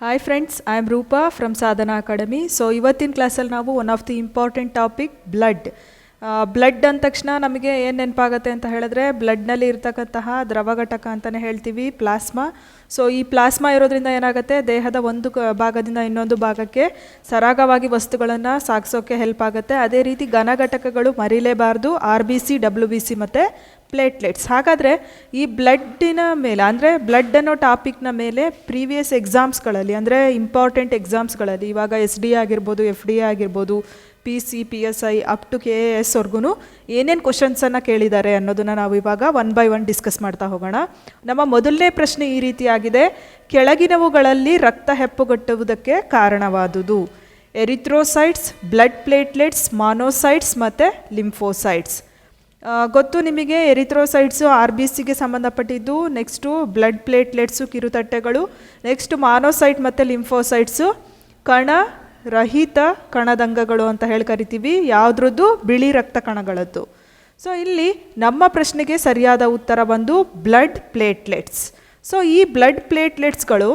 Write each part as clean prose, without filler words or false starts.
Hi friends, I am Roopa from Sadhana academy. So ಇವತ್ತಿನ ಕ್ಲಾಸಲ್ಲಿ ನಾವು one of the important topic blood ಅಂದ ತಕ್ಷಣ ನಮಗೆ ಏನು ನೆನಪಾಗುತ್ತೆ ಅಂತ ಹೇಳಿದ್ರೆ ಬ್ಲಡ್ನಲ್ಲಿ ಇರ್ತಕ್ಕಂತಹ ದ್ರವ ಘಟಕ ಅಂತಲೇ ಹೇಳ್ತೀವಿ, ಪ್ಲಾಸ್ಮಾ. ಸೊ ಈ ಪ್ಲಾಸ್ಮಾ ಇರೋದ್ರಿಂದ ಏನಾಗುತ್ತೆ, ದೇಹದ ಒಂದು ಭಾಗದಿಂದ ಇನ್ನೊಂದು ಭಾಗಕ್ಕೆ ಸರಾಗವಾಗಿ ವಸ್ತುಗಳನ್ನು ಸಾಗಿಸೋಕ್ಕೆ ಹೆಲ್ಪ್ ಆಗುತ್ತೆ. ಅದೇ ರೀತಿ ಘನ ಘಟಕಗಳು ಮರಿಲೇಬಾರ್ದು, RBC, WBC ಮತ್ತು ಪ್ಲೇಟ್ಲೆಟ್ಸ್. ಹಾಗಾದರೆ ಈ ಬ್ಲಡ್ಡಿನ ಮೇಲೆ ಅಂದರೆ ಬ್ಲಡ್ ಅನ್ನೋ ಟಾಪಿಕ್ನ ಮೇಲೆ ಪ್ರೀವಿಯಸ್ ಎಕ್ಸಾಮ್ಸ್ಗಳಲ್ಲಿ ಅಂದರೆ ಇಂಪಾರ್ಟೆಂಟ್ ಎಕ್ಸಾಮ್ಸ್ಗಳಲ್ಲಿ ಇವಾಗ SD ಆಗಿರ್ಬೋದು, FDA ಆಗಿರ್ಬೋದು, PC, PSI up to KAS ವರ್ಗೂ ಏನೇನು ಕ್ವಶನ್ಸನ್ನು ಕೇಳಿದ್ದಾರೆ ಅನ್ನೋದನ್ನು ನಾವು ಇವಾಗ ಒನ್ ಬೈ ಒನ್ ಡಿಸ್ಕಸ್ ಮಾಡ್ತಾ ಹೋಗೋಣ. ನಮ್ಮ ಮೊದಲನೇ ಪ್ರಶ್ನೆ ಈ ರೀತಿಯಾಗಿದೆ: ಕೆಳಗಿನವುಗಳಲ್ಲಿ ರಕ್ತ ಹೆಪ್ಪುಗಟ್ಟುವುದಕ್ಕೆ ಕಾರಣವಾದುದು? ಎರಿಥ್ರೋಸೈಟ್ಸ್, ಬ್ಲಡ್ ಪ್ಲೇಟ್ಲೆಟ್ಸ್, ಮಾನೋಸೈಟ್ಸ್ ಮತ್ತು ಲಿಂಫೋಸೈಟ್ಸ್. ಗೊತ್ತು ನಿಮಗೆ, ಎರಿಥ್ರೋಸೈಟ್ಸು RBCಗೆ ಸಂಬಂಧಪಟ್ಟಿದ್ದು, ನೆಕ್ಸ್ಟು ಬ್ಲಡ್ ಪ್ಲೇಟ್ಲೆಟ್ಸು ಕಿರುತಟ್ಟೆಗಳು, ನೆಕ್ಸ್ಟ್ ಮಾನೋಸೈಟ್ ಮತ್ತು ಲಿಂಫೋಸೈಟ್ಸು ಕಣರಹಿತ ಕಣದಂಗಗಳು ಅಂತ ಹೇಳಿ ಕರಿತೀವಿ. ಯಾವುದ್ರದ್ದು? ಬಿಳಿ ರಕ್ತ ಕಣಗಳದ್ದು. ಸೊ ಇಲ್ಲಿ ನಮ್ಮ ಪ್ರಶ್ನೆಗೆ ಸರಿಯಾದ ಉತ್ತರ ಬಂದು ಬ್ಲಡ್ ಪ್ಲೇಟ್ಲೆಟ್ಸ್. ಸೊ ಈ ಬ್ಲಡ್ ಪ್ಲೇಟ್ಲೆಟ್ಸ್ಗಳು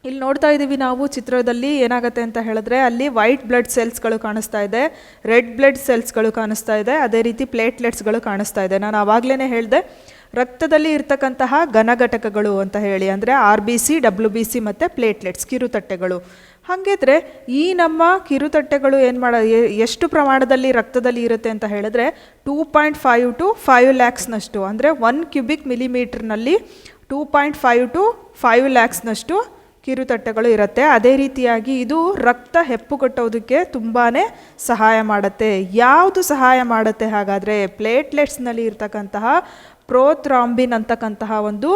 ಇಲ್ಲಿ ನೋಡ್ತಾ ಇದ್ದೀವಿ ನಾವು ಚಿತ್ರದಲ್ಲಿ. ಏನಾಗುತ್ತೆ ಅಂತ ಹೇಳಿದ್ರೆ ಅಲ್ಲಿ ವೈಟ್ ಬ್ಲಡ್ ಸೆಲ್ಸ್ಗಳು ಕಾಣಿಸ್ತಾ ಇದೆ, ರೆಡ್ ಬ್ಲಡ್ ಸೆಲ್ಸ್ಗಳು ಕಾಣಿಸ್ತಾ ಇದೆ, ಅದೇ ರೀತಿ ಪ್ಲೇಟ್ಲೆಟ್ಸ್ಗಳು ಕಾಣಿಸ್ತಾ ಇದೆ. ನಾನು ಆವಾಗಲೇ ಹೇಳಿದೆ ರಕ್ತದಲ್ಲಿ ಇರ್ತಕ್ಕಂತಹ ಘನಘಟಕಗಳು ಅಂತ ಹೇಳಿ, ಅಂದರೆ RBC, WBC ಮತ್ತು ಪ್ಲೇಟ್ಲೆಟ್ಸ್ ಕಿರುತಟ್ಟೆಗಳು. ಹಾಗಿದ್ರೆ ಈ ನಮ್ಮ ಕಿರುತಟ್ಟೆಗಳು ಎಷ್ಟು ಪ್ರಮಾಣದಲ್ಲಿ ರಕ್ತದಲ್ಲಿ ಇರುತ್ತೆ ಅಂತ ಹೇಳಿದ್ರೆ 2.5 to 5 lakhsನಷ್ಟು, ಅಂದರೆ 1 cubic millimeterನಲ್ಲಿ 2.5 to 5 lakhsನಷ್ಟು ಕಿರುತಟ್ಟೆಗಳು ಇರುತ್ತೆ. ಅದೇ ರೀತಿಯಾಗಿ ಇದು ರಕ್ತ ಹೆಪ್ಪುಗಟ್ಟೋದಕ್ಕೆ ತುಂಬಾ ಸಹಾಯ ಮಾಡುತ್ತೆ. ಯಾವುದು ಸಹಾಯ ಮಾಡುತ್ತೆ ಹಾಗಾದರೆ? ಪ್ಲೇಟ್ಲೆಟ್ಸ್ನಲ್ಲಿ ಇರ್ತಕ್ಕಂತಹ ಪ್ರೋಥ್ರಾಂಬಿನ್ ಅಂತಕ್ಕಂತಹ ಒಂದು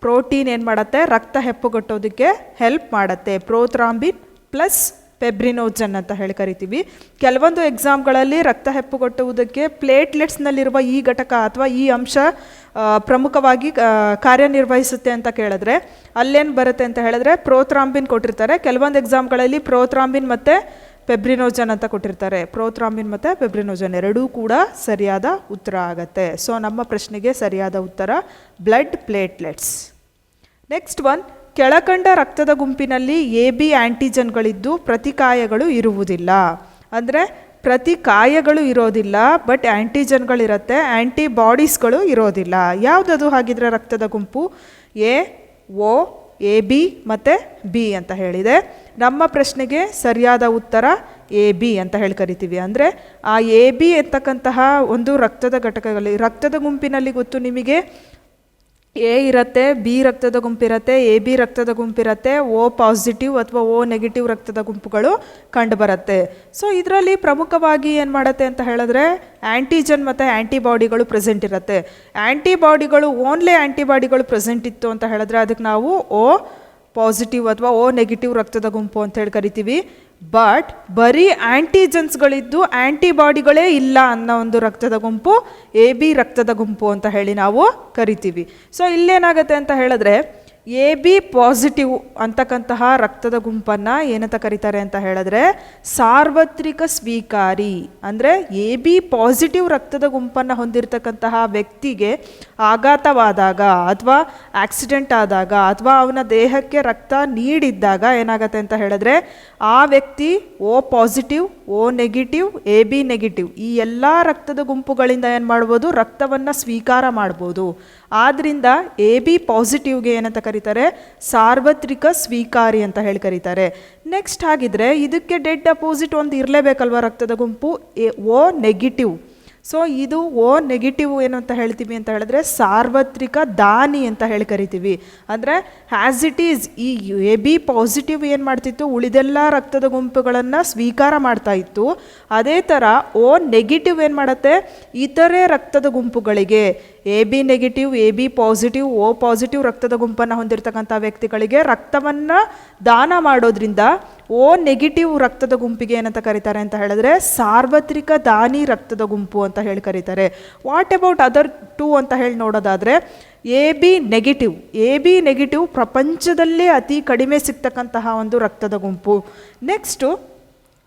ಪ್ರೋಟೀನ್ ಏನು ಮಾಡುತ್ತೆ, ರಕ್ತ ಹೆಪ್ಪುಗಟ್ಟೋದಕ್ಕೆ ಹೆಲ್ಪ್ ಮಾಡುತ್ತೆ. ಪ್ರೋಥ್ರಾಂಬಿನ್ ಪ್ಲಸ್ ಪೆಬ್ರಿನೋಜನ್ ಅಂತ ಹೇಳಿ ಕರಿತೀವಿ. ಕೆಲವೊಂದು ಎಕ್ಸಾಮ್ಗಳಲ್ಲಿ ರಕ್ತ ಹೆಪ್ಪುಗಟ್ಟುವುದಕ್ಕೆ ಪ್ಲೇಟ್ಲೆಟ್ಸ್ನಲ್ಲಿರುವ ಈ ಘಟಕ ಅಥವಾ ಈ ಅಂಶ ಪ್ರಮುಖವಾಗಿ ಕಾರ್ಯನಿರ್ವಹಿಸುತ್ತೆ ಅಂತ ಕೇಳಿದ್ರೆ ಅಲ್ಲೇನು ಬರುತ್ತೆ ಅಂತ ಹೇಳಿದ್ರೆ ಪ್ರೋಥ್ರಾಂಬಿನ್ ಕೊಟ್ಟಿರ್ತಾರೆ. ಕೆಲವೊಂದು ಎಕ್ಸಾಮ್ಗಳಲ್ಲಿ ಪ್ರೋಥ್ರಾಂಬಿನ್ ಮತ್ತು ಪೆಬ್ರಿನೋಜನ್ ಅಂತ ಕೊಟ್ಟಿರ್ತಾರೆ. ಪ್ರೋಥ್ರಾಂಬಿನ್ ಮತ್ತು ಪೆಬ್ರಿನೋಜನ್ ಎರಡೂ ಕೂಡ ಸರಿಯಾದ ಉತ್ತರ ಆಗುತ್ತೆ. ಸೊ ನಮ್ಮ ಪ್ರಶ್ನೆಗೆ ಸರಿಯಾದ ಉತ್ತರ ಬ್ಲಡ್ ಪ್ಲೇಟ್ಲೆಟ್ಸ್. ನೆಕ್ಸ್ಟ್ ಒನ್: ಕೆಳಕಂಡ ರಕ್ತದ ಗುಂಪಿನಲ್ಲಿ AB ಆ್ಯಂಟಿಜನ್ಗಳಿದ್ದು ಪ್ರತಿಕಾಯಗಳು ಇರುವುದಿಲ್ಲ. ಅಂದರೆ ಪ್ರತಿಕಾಯಗಳು ಇರೋದಿಲ್ಲ, ಬಟ್ ಆ್ಯಂಟಿಜನ್ಗಳಿರುತ್ತೆ, ಆ್ಯಂಟಿಬಾಡೀಸ್ಗಳು ಇರೋದಿಲ್ಲ. ಯಾವುದದು ಹಾಗಿದ್ರೆ ರಕ್ತದ ಗುಂಪು? A, O, AB ಮತ್ತು B ಅಂತ ಹೇಳಿದೆ. ನಮ್ಮ ಪ್ರಶ್ನೆಗೆ ಸರಿಯಾದ ಉತ್ತರ AB ಅಂತ ಹೇಳಿ ಕರಿತೀವಿ. ಅಂದರೆ ಆ AB ಎತ್ತಕ್ಕಂತಹ ಒಂದು ರಕ್ತದ ಘಟಕಗಳಲ್ಲಿ, ರಕ್ತದ ಗುಂಪಿನಲ್ಲಿ ಗೊತ್ತು ನಿಮಗೆ A ಇರುತ್ತೆ, B ರಕ್ತದ ಗುಂಪಿರುತ್ತೆ, AB ರಕ್ತದ ಗುಂಪಿರುತ್ತೆ, O ಪಾಸಿಟಿವ್ ಅಥವಾ O ನೆಗೆಟಿವ್ ರಕ್ತದ ಗುಂಪುಗಳು ಕಂಡುಬರುತ್ತೆ. ಸೊ ಇದರಲ್ಲಿ ಪ್ರಮುಖವಾಗಿ ಏನು ಮಾಡುತ್ತೆ ಅಂತ ಹೇಳಿದ್ರೆ ಆ್ಯಂಟಿಜನ್ ಮತ್ತು ಆ್ಯಂಟಿಬಾಡಿಗಳು ಪ್ರೆಸೆಂಟ್ ಇರುತ್ತೆ. ಆ್ಯಂಟಿಬಾಡಿಗಳು ಓನ್ಲಿ ಆ್ಯಂಟಿಬಾಡಿಗಳು ಪ್ರೆಸೆಂಟ್ ಇತ್ತು ಅಂತ ಹೇಳಿದ್ರೆ ಅದಕ್ಕೆ ನಾವು O ಪಾಸಿಟಿವ್ ಅಥವಾ O ನೆಗೆಟಿವ್ ರಕ್ತದ ಗುಂಪು ಅಂತ ಹೇಳಿ ಕರಿತೀವಿ. ಬಟ್ ಬರೀ ಆ್ಯಂಟಿಜನ್ಸ್ಗಳಿದ್ದು ಆ್ಯಂಟಿಬಾಡಿಗಳೇ ಇಲ್ಲ ಅನ್ನೋ ಒಂದು ರಕ್ತದ ಗುಂಪು AB ರಕ್ತದ ಗುಂಪು ಅಂತ ಹೇಳಿ ನಾವು ಕರಿತೀವಿ. ಸೊ ಇಲ್ಲೇನಾಗುತ್ತೆ ಅಂತ ಹೇಳಿದ್ರೆ AB ಪಾಸಿಟಿವ್ ಅಂತಕ್ಕಂತಹ ರಕ್ತದ ಗುಂಪನ್ನು ಏನಂತ ಕರೀತಾರೆ ಅಂತ ಹೇಳಿದ್ರೆ ಸಾರ್ವತ್ರಿಕ ಸ್ವೀಕಾರಿ. ಅಂದರೆ AB ಪಾಸಿಟಿವ್ ರಕ್ತದ ಗುಂಪನ್ನು ಹೊಂದಿರತಕ್ಕಂತಹ ವ್ಯಕ್ತಿಗೆ ಆಘಾತವಾದಾಗ ಅಥವಾ ಆಕ್ಸಿಡೆಂಟ್ ಆದಾಗ ಅಥವಾ ಅವನ ದೇಹಕ್ಕೆ ರಕ್ತ ನೀಡಿದ್ದಾಗ ಏನಾಗುತ್ತೆ ಅಂತ ಹೇಳಿದ್ರೆ ಆ ವ್ಯಕ್ತಿ O positive, O negative, AB negative ಈ ಎಲ್ಲ ರಕ್ತದ ಗುಂಪುಗಳಿಂದ ಏನು ಮಾಡ್ಬೋದು, ರಕ್ತವನ್ನು ಸ್ವೀಕಾರ ಮಾಡ್ಬೋದು. ಆದ್ದರಿಂದ AB ಪಾಸಿಟಿವ್ಗೆ ಏನಂತ ಕರೀತಾರೆ? ಸಾರ್ವತ್ರಿಕ ಸ್ವೀಕಾರಿ ಅಂತ ಹೇಳಿ ಕರೀತಾರೆ. ನೆಕ್ಸ್ಟ್ ಹಾಗಿದ್ರೆ ಇದಕ್ಕೆ ಡೆಡ್ ಅಪೋಸಿಟ್ ಒಂದು ಇರಲೇಬೇಕಲ್ವ ರಕ್ತದ ಗುಂಪು, O ನೆಗೆಟಿವ್. ಸೊ ಇದು O ನೆಗೆಟಿವ್ ಏನು ಅಂತ ಹೇಳ್ತೀವಿ ಅಂತ ಹೇಳಿದ್ರೆ ಸಾರ್ವತ್ರಿಕ ದಾನಿ ಅಂತ ಹೇಳಿ ಕರಿತೀವಿ. ಅಂದರೆ ಹ್ಯಾಸ್ ಇಟ್ ಈಸ್ ಈ AB ಪಾಸಿಟಿವ್ ಏನು ಮಾಡ್ತಿತ್ತು, ಉಳಿದೆಲ್ಲ ರಕ್ತದ ಗುಂಪುಗಳನ್ನು ಸ್ವೀಕಾರ ಮಾಡ್ತಾ ಇತ್ತು. ಅದೇ ಥರ O ನೆಗೆಟಿವ್ ಏನು ಮಾಡುತ್ತೆ, ಇತರೆ ರಕ್ತದ ಗುಂಪುಗಳಿಗೆ AB negative, AB positive, O positive ರಕ್ತದ ಗುಂಪನ್ನು ಹೊಂದಿರತಕ್ಕಂಥ ವ್ಯಕ್ತಿಗಳಿಗೆ ರಕ್ತವನ್ನು ದಾನ ಮಾಡೋದ್ರಿಂದ O ನೆಗೆಟಿವ್ ರಕ್ತದ ಗುಂಪಿಗೆ ಏನಂತ ಕರೀತಾರೆ ಅಂತ ಹೇಳಿದ್ರೆ ಸಾರ್ವತ್ರಿಕ ದಾನಿ ರಕ್ತದ ಗುಂಪು ಅಂತ ಹೇಳಿ ಕರೀತಾರೆ. ವಾಟ್ ಅಬೌಟ್ ಅದರ್ ಟು ಅಂತ ಹೇಳಿ ನೋಡೋದಾದರೆ AB ನೆಗೆಟಿವ್ ಪ್ರಪಂಚದಲ್ಲೇ ಅತಿ ಕಡಿಮೆ ಸಿಗ್ತಕ್ಕಂತಹ ಒಂದು ರಕ್ತದ ಗುಂಪು. ನೆಕ್ಸ್ಟು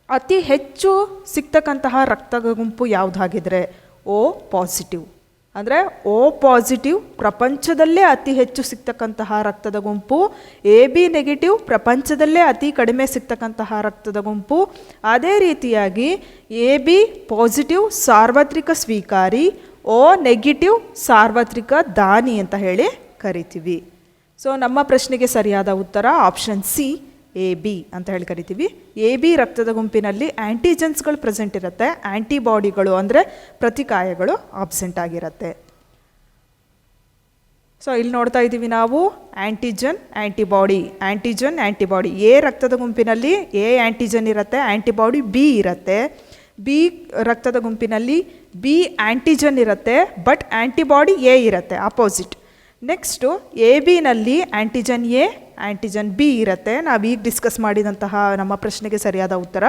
ಅತಿ ಹೆಚ್ಚು ಸಿಗ್ತಕ್ಕಂತಹ ರಕ್ತದ ಗುಂಪು ಯಾವುದಾಗಿದ್ರೆ O ಪಾಸಿಟಿವ್. ಅಂದರೆ ಓ ಪಾಸಿಟಿವ್ ಪ್ರಪಂಚದಲ್ಲೇ ಅತಿ ಹೆಚ್ಚು ಸಿಗ್ತಕ್ಕಂತಹ ರಕ್ತದ ಗುಂಪು, ಎ ಬಿ ನೆಗೆಟಿವ್ ಪ್ರಪಂಚದಲ್ಲೇ ಅತಿ ಕಡಿಮೆ ಸಿಗ್ತಕ್ಕಂತಹ ರಕ್ತದ ಗುಂಪು. ಅದೇ ರೀತಿಯಾಗಿ ಎ ಬಿ ಪಾಸಿಟಿವ್ ಸಾರ್ವತ್ರಿಕ ಸ್ವೀಕಾರಿ, ಓ ನೆಗೆಟಿವ್ ಸಾರ್ವತ್ರಿಕ ದಾನಿ ಅಂತ ಹೇಳಿ ಕರಿತೀವಿ. ಸೊ ನಮ್ಮ ಪ್ರಶ್ನೆಗೆ ಸರಿಯಾದ ಉತ್ತರ ಆಪ್ಷನ್ ಸಿ, ಎ ಬಿ ಅಂತ ಹೇಳಿ ಕರಿತೀವಿ. ಎ ಬಿ ರಕ್ತದ ಗುಂಪಿನಲ್ಲಿ ಆ್ಯಂಟಿಜನ್ಸ್ಗಳು ಪ್ರೆಸೆಂಟ್ ಇರುತ್ತೆ, ಆ್ಯಂಟಿಬಾಡಿಗಳು ಅಂದರೆ ಪ್ರತಿಕಾಯಗಳು ಆಬ್ಸೆಂಟ್ ಆಗಿರುತ್ತೆ. ಸೊ ಇಲ್ಲಿ ನೋಡ್ತಾ ಇದ್ದೀವಿ ನಾವು antigen antibody, antigen antibody. A ರಕ್ತದ ಗುಂಪಿನಲ್ಲಿ ಎ ಆ್ಯಂಟಿಜನ್ ಇರುತ್ತೆ, ಆ್ಯಂಟಿಬಾಡಿ ಬಿ ಇರುತ್ತೆ. ಬಿ ರಕ್ತದ ಗುಂಪಿನಲ್ಲಿ ಬಿ ಆ್ಯಂಟಿಜನ್ ಇರುತ್ತೆ, ಬಟ್ ಆ್ಯಂಟಿಬಾಡಿ ಎ ಇರುತ್ತೆ, ಅಪೋಸಿಟ್. ನೆಕ್ಸ್ಟು ಎ ಬಿನಲ್ಲಿ ಆ್ಯಂಟಿಜನ್ ಎ ಆ್ಯಂಟಿಜನ್ ಬಿ ಇರುತ್ತೆ, ನಾವೀಗ ಡಿಸ್ಕಸ್ ಮಾಡಿದಂತಹ ನಮ್ಮ ಪ್ರಶ್ನೆಗೆ ಸರಿಯಾದ ಉತ್ತರ.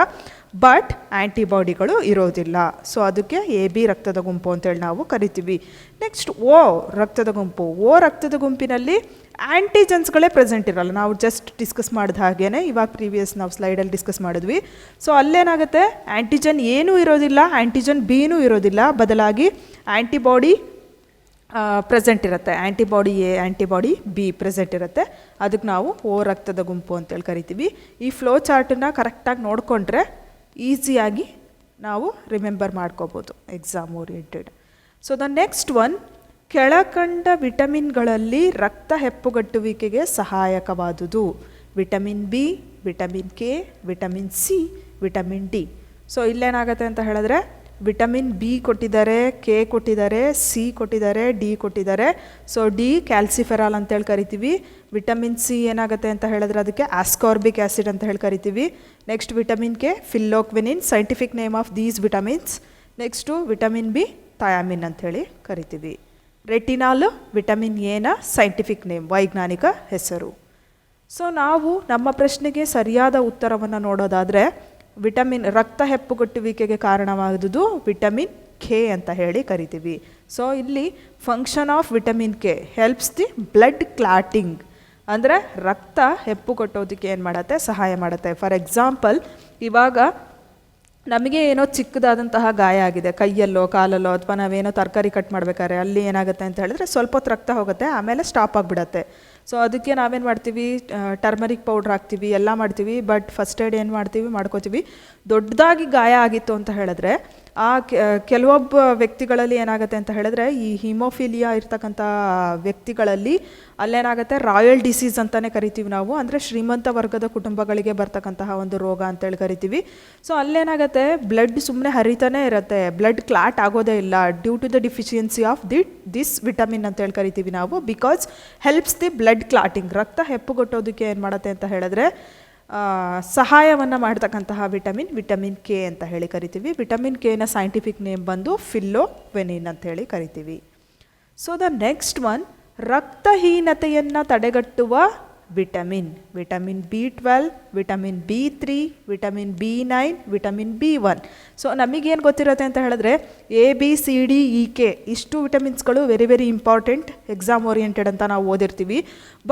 ಬಟ್ ಆ್ಯಂಟಿಬಾಡಿಗಳು ಇರೋದಿಲ್ಲ. ಸೊ ಅದಕ್ಕೆ ಎ ಬಿ ರಕ್ತದ ಗುಂಪು ಅಂತೇಳಿ ನಾವು ಕರಿತೀವಿ. ನೆಕ್ಸ್ಟ್ ಓ ರಕ್ತದ ಗುಂಪು. ಓ ರಕ್ತದ ಗುಂಪಿನಲ್ಲಿ ಆ್ಯಂಟಿಜನ್ಸ್ಗಳೇ ಪ್ರೆಸೆಂಟ್ ಇರಲ್ಲ. ನಾವು ಜಸ್ಟ್ ಡಿಸ್ಕಸ್ ಮಾಡಿದ ಹಾಗೇ ಇವಾಗ ಪ್ರೀವಿಯಸ್ ನಾವು ಸ್ಲೈಡಲ್ಲಿ ಡಿಸ್ಕಸ್ ಮಾಡಿದ್ವಿ. ಸೊ ಅಲ್ಲೇನಾಗುತ್ತೆ, ಆ್ಯಂಟಿಜನ್ ಏನೂ ಇರೋದಿಲ್ಲ, ಆ್ಯಂಟಿಜನ್ ಬಿನೂ ಇರೋದಿಲ್ಲ, ಬದಲಾಗಿ ಆ್ಯಂಟಿಬಾಡಿ ಪ್ರೆಸೆಂಟ್ ಇರುತ್ತೆ. Antibody A antibody be present ಇರುತ್ತೆ. ಅದಕ್ಕೆ ನಾವು ಓ ರಕ್ತದ ಗುಂಪು ಅಂತೇಳಿ ಕರಿತೀವಿ. ಈ ಫ್ಲೋ ಚಾರ್ಟನ್ನು ಕರೆಕ್ಟಾಗಿ ನೋಡಿಕೊಂಡ್ರೆ ಈಸಿಯಾಗಿ ನಾವು ರಿಮೆಂಬರ್ ಮಾಡ್ಕೋಬೋದು exam oriented. So the next one, ಕೆಳಕಂಡ ವಿಟಮಿನ್ಗಳಲ್ಲಿ ರಕ್ತ ಹೆಪ್ಪುಗಟ್ಟುವಿಕೆಗೆ ಸಹಾಯಕವಾದುದು. Vitamin B, vitamin K, vitamin C, vitamin D. So ಇಲ್ಲೇನಾಗುತ್ತೆ ಅಂತ ಹೇಳಿದ್ರೆ ವಿಟಮಿನ್ ಬಿ ಕೊಟ್ಟಿದ್ದಾರೆ, ಕೆ ಕೊಟ್ಟಿದ್ದಾರೆ, ಸಿ ಕೊಟ್ಟಿದ್ದಾರೆ, ಡಿ ಕೊಟ್ಟಿದ್ದಾರೆ. ಸೊ ಡಿ ಕ್ಯಾಲ್ಸಿಫೆರಾಲ್ ಅಂತೇಳಿ ಕರಿತೀವಿ. ವಿಟಮಿನ್ ಸಿ ಏನಾಗುತ್ತೆ ಅಂತ ಹೇಳಿದ್ರೆ ಅದಕ್ಕೆ ಆಸ್ಕಾರ್ಬಿಕ್ ಆ್ಯಸಿಡ್ ಅಂತ ಹೇಳಿ ಕರಿತೀವಿ. Next vitamin K phylloquinone, scientific name of these vitamins. Next vitamin B thiamine ಅಂಥೇಳಿ ಕರಿತೀವಿ. ರೆಟಿನಾಲ್ ವಿಟಮಿನ್ ಎನ ಸೈಂಟಿಫಿಕ್ ನೇಮ್, ವೈಜ್ಞಾನಿಕ ಹೆಸರು. ಸೊ ನಾವು ನಮ್ಮ ಪ್ರಶ್ನೆಗೆ ಸರಿಯಾದ ಉತ್ತರವನ್ನು ನೋಡೋದಾದರೆ ವಿಟಮಿನ್ ರಕ್ತ ಹೆಪ್ಪುಗಟ್ಟುವಿಕೆಗೆ ಕಾರಣವಾದುದು ವಿಟಮಿನ್ ಕೆ ಅಂತ ಹೇಳಿ ಕರಿತೀವಿ. ಸೊ ಇಲ್ಲಿ function of vitamin K helps the blood clotting, ಅಂದರೆ ರಕ್ತ ಹೆಪ್ಪುಗಟ್ಟೋದಕ್ಕೆ ಏನು ಮಾಡುತ್ತೆ, ಸಹಾಯ ಮಾಡುತ್ತೆ. ಫಾರ್ ಎಕ್ಸಾಂಪಲ್, ಇವಾಗ ನಮಗೆ ಏನೋ ಚಿಕ್ಕದಾದಂತಹ ಗಾಯ ಆಗಿದೆ, ಕೈಯಲ್ಲೋ ಕಾಲಲ್ಲೋ, ಅಥವಾ ನಾವೇನೋ ತರಕಾರಿ ಕಟ್ ಮಾಡಬೇಕಾದ್ರೆ ಅಲ್ಲಿ ಏನಾಗುತ್ತೆ ಅಂತ ಹೇಳಿದ್ರೆ ಸ್ವಲ್ಪ ಹೊತ್ತು ರಕ್ತ ಹೋಗುತ್ತೆ, ಆಮೇಲೆ ಸ್ಟಾಪ್ ಆಗಿಬಿಡತ್ತೆ. ಸೊ ಅದಕ್ಕೆ ನಾವೇನು ಮಾಡ್ತೀವಿ, ಟರ್ಮರಿಕ್ ಪೌಡ್ರ್ ಹಾಕ್ತೀವಿ, ಎಲ್ಲ ಮಾಡ್ತೀವಿ. ಬಟ್ ಫಸ್ಟ್ ಏಡ್ ಏನು ಮಾಡ್ಕೋತೀವಿ. ದೊಡ್ಡದಾಗಿ ಗಾಯ ಆಗಿತ್ತು ಅಂತ ಹೇಳಿದ್ರೆ ಆ ಕೆಲವೊಬ್ಬ ವ್ಯಕ್ತಿಗಳಲ್ಲಿ ಏನಾಗುತ್ತೆ ಅಂತ ಹೇಳಿದ್ರೆ ಈ ಹಿಮೋಫಿಲಿಯಾ ಇರ್ತಕ್ಕಂಥ ವ್ಯಕ್ತಿಗಳಲ್ಲಿ ಅಲ್ಲೇನಾಗುತ್ತೆ, ರಾಯಲ್ ಡಿಸೀಸ್ ಅಂತಲೇ ಕರಿತೀವಿ ನಾವು. ಅಂದರೆ ಶ್ರೀಮಂತ ವರ್ಗದ ಕುಟುಂಬಗಳಿಗೆ ಬರ್ತಕ್ಕಂತಹ ಒಂದು ರೋಗ ಅಂತೇಳಿ ಕರಿತೀವಿ. ಸೊ ಅಲ್ಲೇನಾಗುತ್ತೆ, ಬ್ಲಡ್ ಸುಮ್ಮನೆ ಹರಿತಾನೆ ಇರುತ್ತೆ, ಬ್ಲಡ್ ಕ್ಲಾಟ್ ಆಗೋದೇ ಇಲ್ಲ, due to the deficiency of this vitamin ಅಂತೇಳಿ ಕರಿತೀವಿ ನಾವು. Because helps the blood clotting, ರಕ್ತ ಹೆಪ್ಪುಗಟ್ಟೋದಕ್ಕೆ ಏನು ಮಾಡುತ್ತೆ ಅಂತ ಹೇಳಿದ್ರೆ ಸಹಾಯವನ್ನು ಮಾಡ್ತಕ್ಕಂತಹ ವಿಟಮಿನ್ ಕೆ ಅಂತ ಹೇಳಿ ಕರಿತೀವಿ. ವಿಟಮಿನ್ ಕೆನ ಸೈಂಟಿಫಿಕ್ ನೇಮ್ ಬಂದು ಫಿಲ್ಲೋಕ್ವಿನಿನ್ ಅಂತ ಹೇಳಿ ಕರಿತೀವಿ. ಸೊ ದ ನೆಕ್ಸ್ಟ್ ಒನ್, ರಕ್ತಹೀನತೆಯನ್ನು ತಡೆಗಟ್ಟುವ vitamin ಬಿ12, vitamin ಬಿ3, vitamin ಬಿ9, vitamin B one. So ನಮಗೇನು ಗೊತ್ತಿರುತ್ತೆ ಅಂತ ಹೇಳಿದ್ರೆ A B C D E K ಇಷ್ಟು ವಿಟಮಿನ್ಸ್ಗಳು very very important, exam oriented ಅಂತ ನಾವು ಓದಿರ್ತೀವಿ.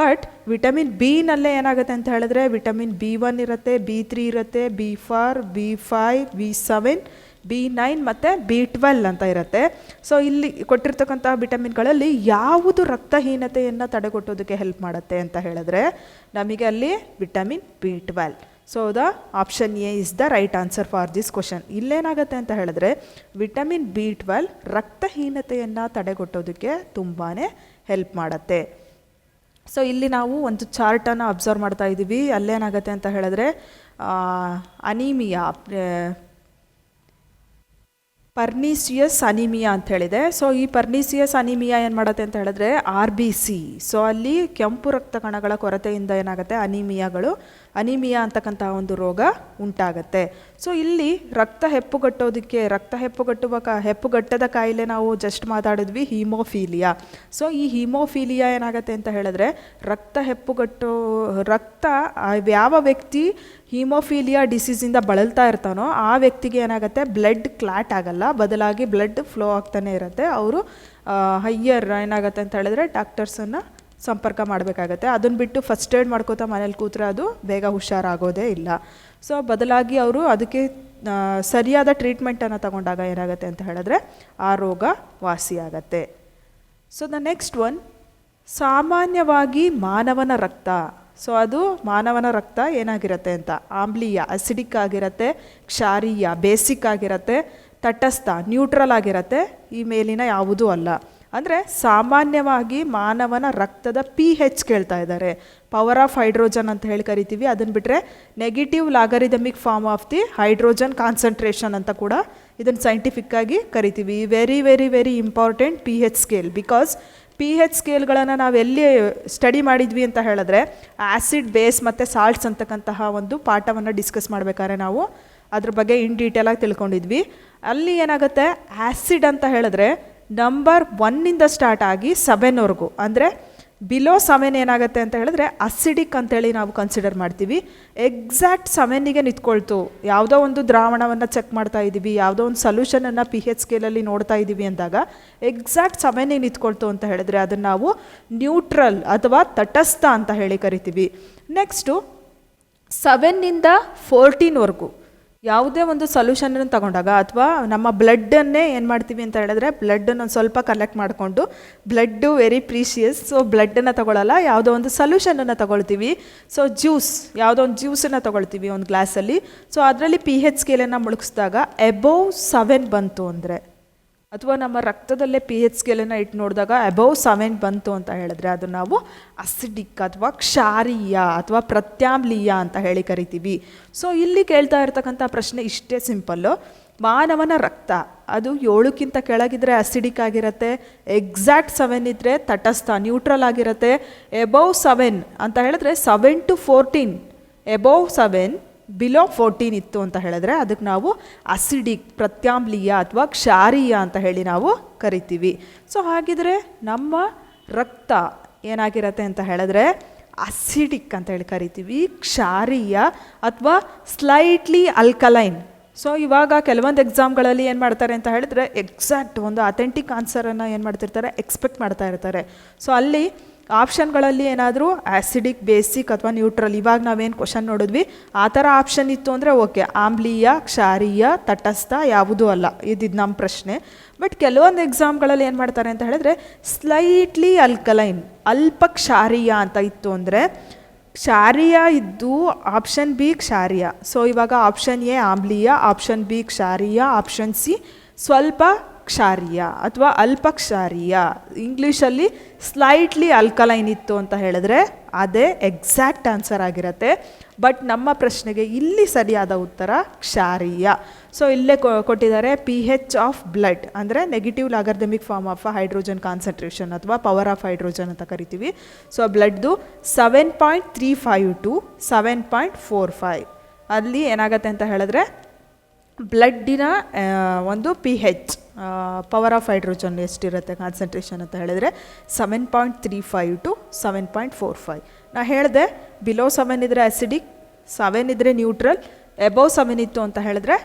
ಬಟ್ ವಿಟಮಿನ್ ಬಿನಲ್ಲೇ ಏನಾಗುತ್ತೆ ಅಂತ ಹೇಳಿದ್ರೆ ವಿಟಮಿನ್ ಬಿ1 ಇರುತ್ತೆ, ಬಿ3 ಇರುತ್ತೆ, ಬಿ4, ಬಿ5, ಬಿ7, ಬಿ9 ಮತ್ತು ಬಿ12 ಅಂತ ಇರುತ್ತೆ. ಸೊ ಇಲ್ಲಿ ಕೊಟ್ಟಿರ್ತಕ್ಕಂಥ ವಿಟಮಿನ್ಗಳಲ್ಲಿ ಯಾವುದು ರಕ್ತಹೀನತೆಯನ್ನು ತಡೆಗಟ್ಟೋದಕ್ಕೆ ಹೆಲ್ಪ್ ಮಾಡುತ್ತೆ ಅಂತ ಹೇಳಿದ್ರೆ ನಮಗೆ ಅಲ್ಲಿ ವಿಟಮಿನ್ ಬಿ12. So the option A is the right answer for this question. ಇಲ್ಲೇನಾಗುತ್ತೆ ಅಂತ ಹೇಳಿದ್ರೆ ವಿಟಮಿನ್ ಬಿ12 ರಕ್ತಹೀನತೆಯನ್ನು ತಡೆಗಟ್ಟೋದಕ್ಕೆ ತುಂಬಾ ಹೆಲ್ಪ್ ಮಾಡುತ್ತೆ. ಸೊ ಇಲ್ಲಿ ನಾವು ಒಂದು ಚಾರ್ಟನ್ನು ಅಬ್ಸರ್ವ್ ಮಾಡ್ತಾ ಇದ್ದೀವಿ. ಅಲ್ಲೇನಾಗುತ್ತೆ ಅಂತ ಹೇಳಿದ್ರೆ ಅನೀಮಿಯಾ, ಪರ್ನೀಸಿಯಸ್ ಅನಿಮಿಯಾ ಅಂತ ಹೇಳಿದೆ. ಸೊ ಈ ಪರ್ನೀಸಿಯಸ್ ಅನಿಮಿಯಾ ಏನು ಮಾಡುತ್ತೆ ಅಂತ ಹೇಳಿದ್ರೆ RBC. ಸೊ ಅಲ್ಲಿ ಕೆಂಪು ರಕ್ತ ಕಣಗಳ ಕೊರತೆಯಿಂದ ಏನಾಗುತ್ತೆ, ಅನಿಮಿಯಾ ಅಂತಕ್ಕಂಥ ಒಂದು ರೋಗ ಉಂಟಾಗತ್ತೆ. ಸೊ ಇಲ್ಲಿ ರಕ್ತ ಹೆಪ್ಪುಗಟ್ಟದ ಕಾಯಿಲೆ ನಾವು ಜಸ್ಟ್ ಮಾತಾಡಿದ್ವಿ, ಹೀಮೋಫೀಲಿಯಾ. ಸೊ ಈ ಹೀಮೋಫೀಲಿಯಾ ಏನಾಗುತ್ತೆ ಅಂತ ಹೇಳಿದ್ರೆ ಯಾವ ವ್ಯಕ್ತಿ ಹೀಮೋಫೀಲಿಯಾ ಡಿಸೀಸಿಂದ ಬಳಲ್ತಾ ಇರ್ತಾನೋ ಆ ವ್ಯಕ್ತಿಗೆ ಏನಾಗುತ್ತೆ, ಬ್ಲಡ್ ಕ್ಲಾಟ್ ಆಗಲ್ಲ, ಬದಲಾಗಿ ಬ್ಲಡ್ ಫ್ಲೋ ಆಗ್ತಾನೆ ಇರುತ್ತೆ. ಅವರು ಹೈಯರ್ ಏನಾಗುತ್ತೆ ಅಂತ ಹೇಳಿದ್ರೆ ಡಾಕ್ಟರ್ಸನ್ನು ಸಂಪರ್ಕ ಮಾಡಬೇಕಾಗತ್ತೆ. ಅದನ್ನು ಬಿಟ್ಟು ಫಸ್ಟ್ ಏಡ್ ಮಾಡ್ಕೋತಾ ಮನೇಲಿ ಕೂತ್ರೆ ಅದು ಬೇಗ ಹುಷಾರಾಗೋದೇ ಇಲ್ಲ. ಸೊ ಬದಲಾಗಿ ಅವರು ಅದಕ್ಕೆ ಸರಿಯಾದ ಟ್ರೀಟ್ಮೆಂಟನ್ನು ತಗೊಂಡಾಗ ಏನಾಗುತ್ತೆ ಅಂತ ಹೇಳಿದ್ರೆ ಆ ರೋಗ ವಾಸಿಯಾಗತ್ತೆ. ಸೊ ದ ನೆಕ್ಸ್ಟ್ ಒನ್, ಸಾಮಾನ್ಯವಾಗಿ ಮಾನವನ ರಕ್ತ. ಸೊ ಅದು ಮಾನವನ ರಕ್ತ ಏನಾಗಿರುತ್ತೆ ಅಂತ, ಆಮ್ಲೀಯ ಅಸಿಡಿಕ್ ಆಗಿರುತ್ತೆ, ಕ್ಷಾರೀಯ ಬೇಸಿಕ್ ಆಗಿರುತ್ತೆ, ತಟಸ್ಥ ನ್ಯೂಟ್ರಲ್ ಆಗಿರುತ್ತೆ, ಈ ಮೇಲಿನ ಯಾವುದೂ ಅಲ್ಲ. ಅಂದರೆ ಸಾಮಾನ್ಯವಾಗಿ ಮಾನವನ ರಕ್ತದ pH ಕೇಳ್ತಾ ಇದ್ದಾರೆ. ಪವರ್ ಆಫ್ ಹೈಡ್ರೋಜನ್ ಅಂತ ಹೇಳಿ ಕರಿತೀವಿ. ಅದನ್ನು ಬಿಟ್ಟರೆ negative logarithmic form of the hydrogen concentration ಅಂತ ಕೂಡ ಇದನ್ನು ಸೈಂಟಿಫಿಕ್ಕಾಗಿ ಕರಿತೀವಿ. Very very very important pH scale. Because pH ಸ್ಕೇಲ್ಗಳನ್ನು ನಾವು ಎಲ್ಲಿ ಸ್ಟಡಿ ಮಾಡಿದ್ವಿ ಅಂತ ಹೇಳಿದ್ರೆ ಆ್ಯಸಿಡ್, ಬೇಸ್ ಮತ್ತು ಸಾಲ್ಟ್ಸ್ ಅಂತಕ್ಕಂತಹ ಒಂದು ಪಾಠವನ್ನು ಡಿಸ್ಕಸ್ ಮಾಡಬೇಕಾದ್ರೆ ನಾವು ಅದ್ರ ಬಗ್ಗೆ ಇನ್ ಡೀಟೇಲಾಗಿ ತಿಳ್ಕೊಂಡಿದ್ವಿ. ಅಲ್ಲಿ ಏನಾಗುತ್ತೆ, ಆ್ಯಸಿಡ್ ಅಂತ ಹೇಳಿದ್ರೆ ನಂಬರ್ 1 ಸ್ಟಾರ್ಟ್ ಆಗಿ 7ವರೆಗೂ, ಅಂದರೆ ಬಿಲೋ 7 ಏನಾಗುತ್ತೆ ಅಂತ ಹೇಳಿದ್ರೆ ಅಸಿಡಿಕ್ ಅಂತೇಳಿ ನಾವು ಕನ್ಸಿಡರ್ ಮಾಡ್ತೀವಿ. ಎಕ್ಸಾಕ್ಟ್ 7ಗೆ ನಿಂತ್ಕೊಳ್ತು, ಯಾವುದೋ ಒಂದು ದ್ರಾವಣವನ್ನು ಚೆಕ್ ಮಾಡ್ತಾ ಇದ್ದೀವಿ, ಯಾವುದೋ ಒಂದು ಸೊಲ್ಯೂಷನನ್ನು pH ಸ್ಕೇಲಲ್ಲಿ ನೋಡ್ತಾ ಇದ್ದೀವಿ ಅಂದಾಗ ಎಕ್ಸಾಕ್ಟ್ 7ಗೆ ನಿಂತ್ಕೊಳ್ತು ಅಂತ ಹೇಳಿದ್ರೆ ಅದನ್ನು ನಾವು ನ್ಯೂಟ್ರಲ್ ಅಥವಾ ತಟಸ್ಥ ಅಂತ ಹೇಳಿ ಕರಿತೀವಿ. ನೆಕ್ಸ್ಟು 7 14ವರೆಗೂ ಯಾವುದೇ ಒಂದು ಸೊಲ್ಯೂಷನನ್ನು ತಗೊಂಡಾಗ ಅಥವಾ ನಮ್ಮ ಬ್ಲಡ್ಡನ್ನೇ ಏನು ಮಾಡ್ತೀವಿ ಅಂತ ಹೇಳಿದ್ರೆ ಬ್ಲಡ್ಡನ್ನು ಒಂದು ಸ್ವಲ್ಪ ಕಲೆಕ್ಟ್ ಮಾಡಿಕೊಂಡು, ಬ್ಲಡ್ಡು ವೆರಿ ಪ್ರೀಷಿಯಸ್, ಸೊ ಬ್ಲಡ್ಡನ್ನು ತಗೊಳ್ಳಲ್ಲ, ಯಾವುದೋ ಒಂದು ಸೊಲ್ಯೂಷನನ್ನು ತಗೊಳ್ತೀವಿ. ಸೊ ಯಾವುದೋ ಒಂದು ಜ್ಯೂಸನ್ನು ತಗೊಳ್ತೀವಿ ಒಂದು ಗ್ಲಾಸಲ್ಲಿ. ಸೊ ಅದರಲ್ಲಿ pH ಸ್ಕೇಲನ್ನು ಮುಳುಗಿಸಿದಾಗ ಎಬೋವ್ 7 ಬಂತು ಅಂದರೆ, ಅಥವಾ ನಮ್ಮ ರಕ್ತದಲ್ಲೇ pH ಸ್ಕೇಲನ್ನು ಇಟ್ಟು ನೋಡಿದಾಗ ಅಬೌವ್ 7 ಬಂತು ಅಂತ ಹೇಳಿದ್ರೆ ಅದು ನಾವು ಅಸಿಡಿಕ್ ಅಥವಾ ಕ್ಷಾರೀಯ ಅಥವಾ ಪ್ರತ್ಯಾಮ್ಲೀಯ ಅಂತ ಹೇಳಿ ಕರಿತೀವಿ. ಸೊ ಇಲ್ಲಿ ಕೇಳ್ತಾ ಇರ್ತಕ್ಕಂಥ ಪ್ರಶ್ನೆ ಇಷ್ಟೇ ಸಿಂಪಲ್ಲು. ಮಾನವನ ರಕ್ತ ಅದು 7ಕ್ಕಿಂತ ಕೆಳಗಿದ್ರೆ ಅಸಿಡಿಕ್ ಆಗಿರುತ್ತೆ, ಎಕ್ಸಾಕ್ಟ್ 7 ಇದ್ದರೆ ತಟಸ್ಥ ನ್ಯೂಟ್ರಲ್ ಆಗಿರುತ್ತೆ. ಎಬೌವ್ 7 ಅಂತ ಹೇಳಿದ್ರೆ 7 to 14, ಎಬೌವ್ 7 ಬಿಲೋ 14 ಇತ್ತು ಅಂತ ಹೇಳಿದ್ರೆ ಅದಕ್ಕೆ ನಾವು ಅಸಿಡಿಕ್ ಪ್ರತ್ಯಾಮ್ಲೀಯ ಅಥವಾ ಕ್ಷಾರೀಯ ಅಂತ ಹೇಳಿ ನಾವು ಕರಿತೀವಿ. ಸೊ ಹಾಗಿದ್ರೆ ನಮ್ಮ ರಕ್ತ ಏನಾಗಿರುತ್ತೆ ಅಂತ ಹೇಳಿದ್ರೆ ಅಸಿಡಿಕ್ ಅಂತ ಹೇಳಿ ಕರಿತೀವಿ, ಕ್ಷಾರೀಯ ಅಥವಾ ಸ್ಲೈಟ್ಲಿ ಅಲ್ಕಲೈನ್. ಸೊ ಇವಾಗ ಕೆಲವೊಂದು ಎಕ್ಸಾಮ್ಗಳಲ್ಲಿ ಏನು ಮಾಡ್ತಾರೆ ಅಂತ ಹೇಳಿದ್ರೆ ಎಕ್ಸಾಕ್ಟ್ ಒಂದು ಅಥೆಂಟಿಕ್ ಆನ್ಸರನ್ನು ಏನು ಮಾಡ್ತಿರ್ತಾರೆ, ಎಕ್ಸ್ಪೆಕ್ಟ್ ಮಾಡ್ತಾ ಇರ್ತಾರೆ. ಸೊ ಅಲ್ಲಿ ಆಪ್ಷನ್ಗಳಲ್ಲಿ ಏನಾದರೂ ಆ್ಯಸಿಡಿಕ್, ಬೇಸಿಕ್ ಅಥವಾ ನ್ಯೂಟ್ರಲ್, ಇವಾಗ ನಾವೇನು ಕ್ವಶನ್ ನೋಡಿದ್ವಿ ಆ ಥರ ಆಪ್ಷನ್ ಇತ್ತು ಅಂದರೆ ಓಕೆ, ಆಮ್ಲೀಯ, ಕ್ಷಾರೀಯ, ತಟಸ್ಥ ಯಾವುದೂ ಅಲ್ಲ, ಇದಿದ್ದು ನಮ್ಮ ಪ್ರಶ್ನೆ. ಬಟ್ ಕೆಲವೊಂದು ಎಕ್ಸಾಮ್ಗಳಲ್ಲಿ ಏನು ಮಾಡ್ತಾರೆ ಅಂತ ಹೇಳಿದ್ರೆ ಸ್ಲೈಟ್ಲಿ ಅಲ್ಕಲೈನ್, ಅಲ್ಪ ಕ್ಷಾರೀಯ ಅಂತ ಇತ್ತು ಅಂದರೆ ಕ್ಷಾರೀಯ ಇದ್ದು ಆಪ್ಷನ್ ಬಿ ಕ್ಷಾರೀಯ. ಸೊ ಇವಾಗ ಆಪ್ಷನ್ ಎ ಆಮ್ಲೀಯ, ಆಪ್ಷನ್ ಬಿ ಕ್ಷಾರೀಯ, ಆಪ್ಷನ್ ಸಿ ಸ್ವಲ್ಪ ಕ್ಷಾರೀಯ ಅಥವಾ ಅಲ್ಪ ಕ್ಷಾರೀಯ. ಇಂಗ್ಲೀಷಲ್ಲಿ ಸ್ಲೈಟ್ಲಿ ಅಲ್ಕಲೈನ್ ಇತ್ತು ಅಂತ ಹೇಳಿದ್ರೆ ಅದೇ ಎಕ್ಸಾಕ್ಟ್ ಆನ್ಸರ್ ಆಗಿರುತ್ತೆ. ಬಟ್ ನಮ್ಮ ಪ್ರಶ್ನೆಗೆ ಇಲ್ಲಿ ಸರಿಯಾದ ಉತ್ತರ ಕ್ಷಾರೀಯ. ಸೊ ಇಲ್ಲೇ ಕೊಟ್ಟಿದ್ದಾರೆ pH ಆಫ್ ಬ್ಲಡ್, ಅಂದರೆ negative logarithmic form of hydrogen concentration ಅಥವಾ ಪವರ್ ಆಫ್ ಹೈಡ್ರೋಜನ್ ಅಂತ ಕರಿತೀವಿ. ಸೊ ಬ್ಲಡ್ದು 7.35 to 7.45. ಅಲ್ಲಿ ಏನಾಗುತ್ತೆ ಅಂತ ಹೇಳಿದ್ರೆ ಬ್ಲಡ್ಡಿನ ಒಂದು pH ಪವರ್ ಆಫ್ ಹೈಡ್ರೋಜನ್ ಎಷ್ಟಿರುತ್ತೆ ಕಾನ್ಸಂಟ್ರೇಷನ್ ಅಂತ ಹೇಳಿದರೆ 7.35 to 7.45. ನಾ ಹೇಳಿದೆ ಬಿಲೋ 7 ಇದ್ದರೆ ಅಸಿಡಿಕ್, 7 ಇದ್ದರೆ ನ್ಯೂಟ್ರಲ್, ಎಬೋವ್ 7 ಇತ್ತು ಅಂತ ಹೇಳಿದ್ರೆ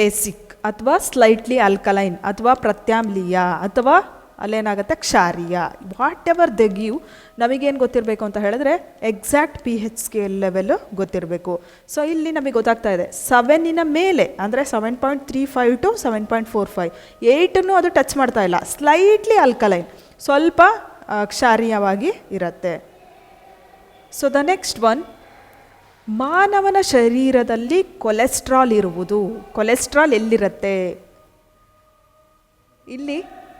ಬೇಸಿಕ್ ಅಥವಾ ಸ್ಲೈಟ್ಲಿ ಅಲ್ಕಲೈನ್ ಅಥವಾ ಪ್ರತ್ಯಾಮ್ಲೀಯ ಅಥವಾ ಅಲ್ಲೇನಾಗುತ್ತೆ ಕ್ಷಾರೀಯ. ವಾಟ್ ಎವರ್ ದೆ ಗಿವ್, ನಮಗೇನು ಗೊತ್ತಿರಬೇಕು ಅಂತ ಹೇಳಿದ್ರೆ ಎಕ್ಸಾಕ್ಟ್ pH ಸ್ಕೇಲ್ ಲೆವೆಲ್ಲು ಗೊತ್ತಿರಬೇಕು. ಸೊ ಇಲ್ಲಿ ನಮಗೆ ಗೊತ್ತಾಗ್ತಾ ಇದೆ 7ನ ಮೇಲೆ ಅಂದರೆ 7.35 to 7.45, 8 ಅದು ಟಚ್ ಮಾಡ್ತಾ ಇಲ್ಲ, ಸ್ಲೈಟ್ಲಿ ಅಲ್ಕಲೈನ್, ಸ್ವಲ್ಪ ಕ್ಷಾರೀಯವಾಗಿ ಇರುತ್ತೆ. ಸೊ ದ ನೆಕ್ಸ್ಟ್ ಒನ್, ಮಾನವನ ಶರೀರದಲ್ಲಿ ಕೊಲೆಸ್ಟ್ರಾಲ್ ಇರುವುದು. ಕೊಲೆಸ್ಟ್ರಾಲ್ ಎಲ್ಲಿರುತ್ತೆ? ಇಲ್ಲಿ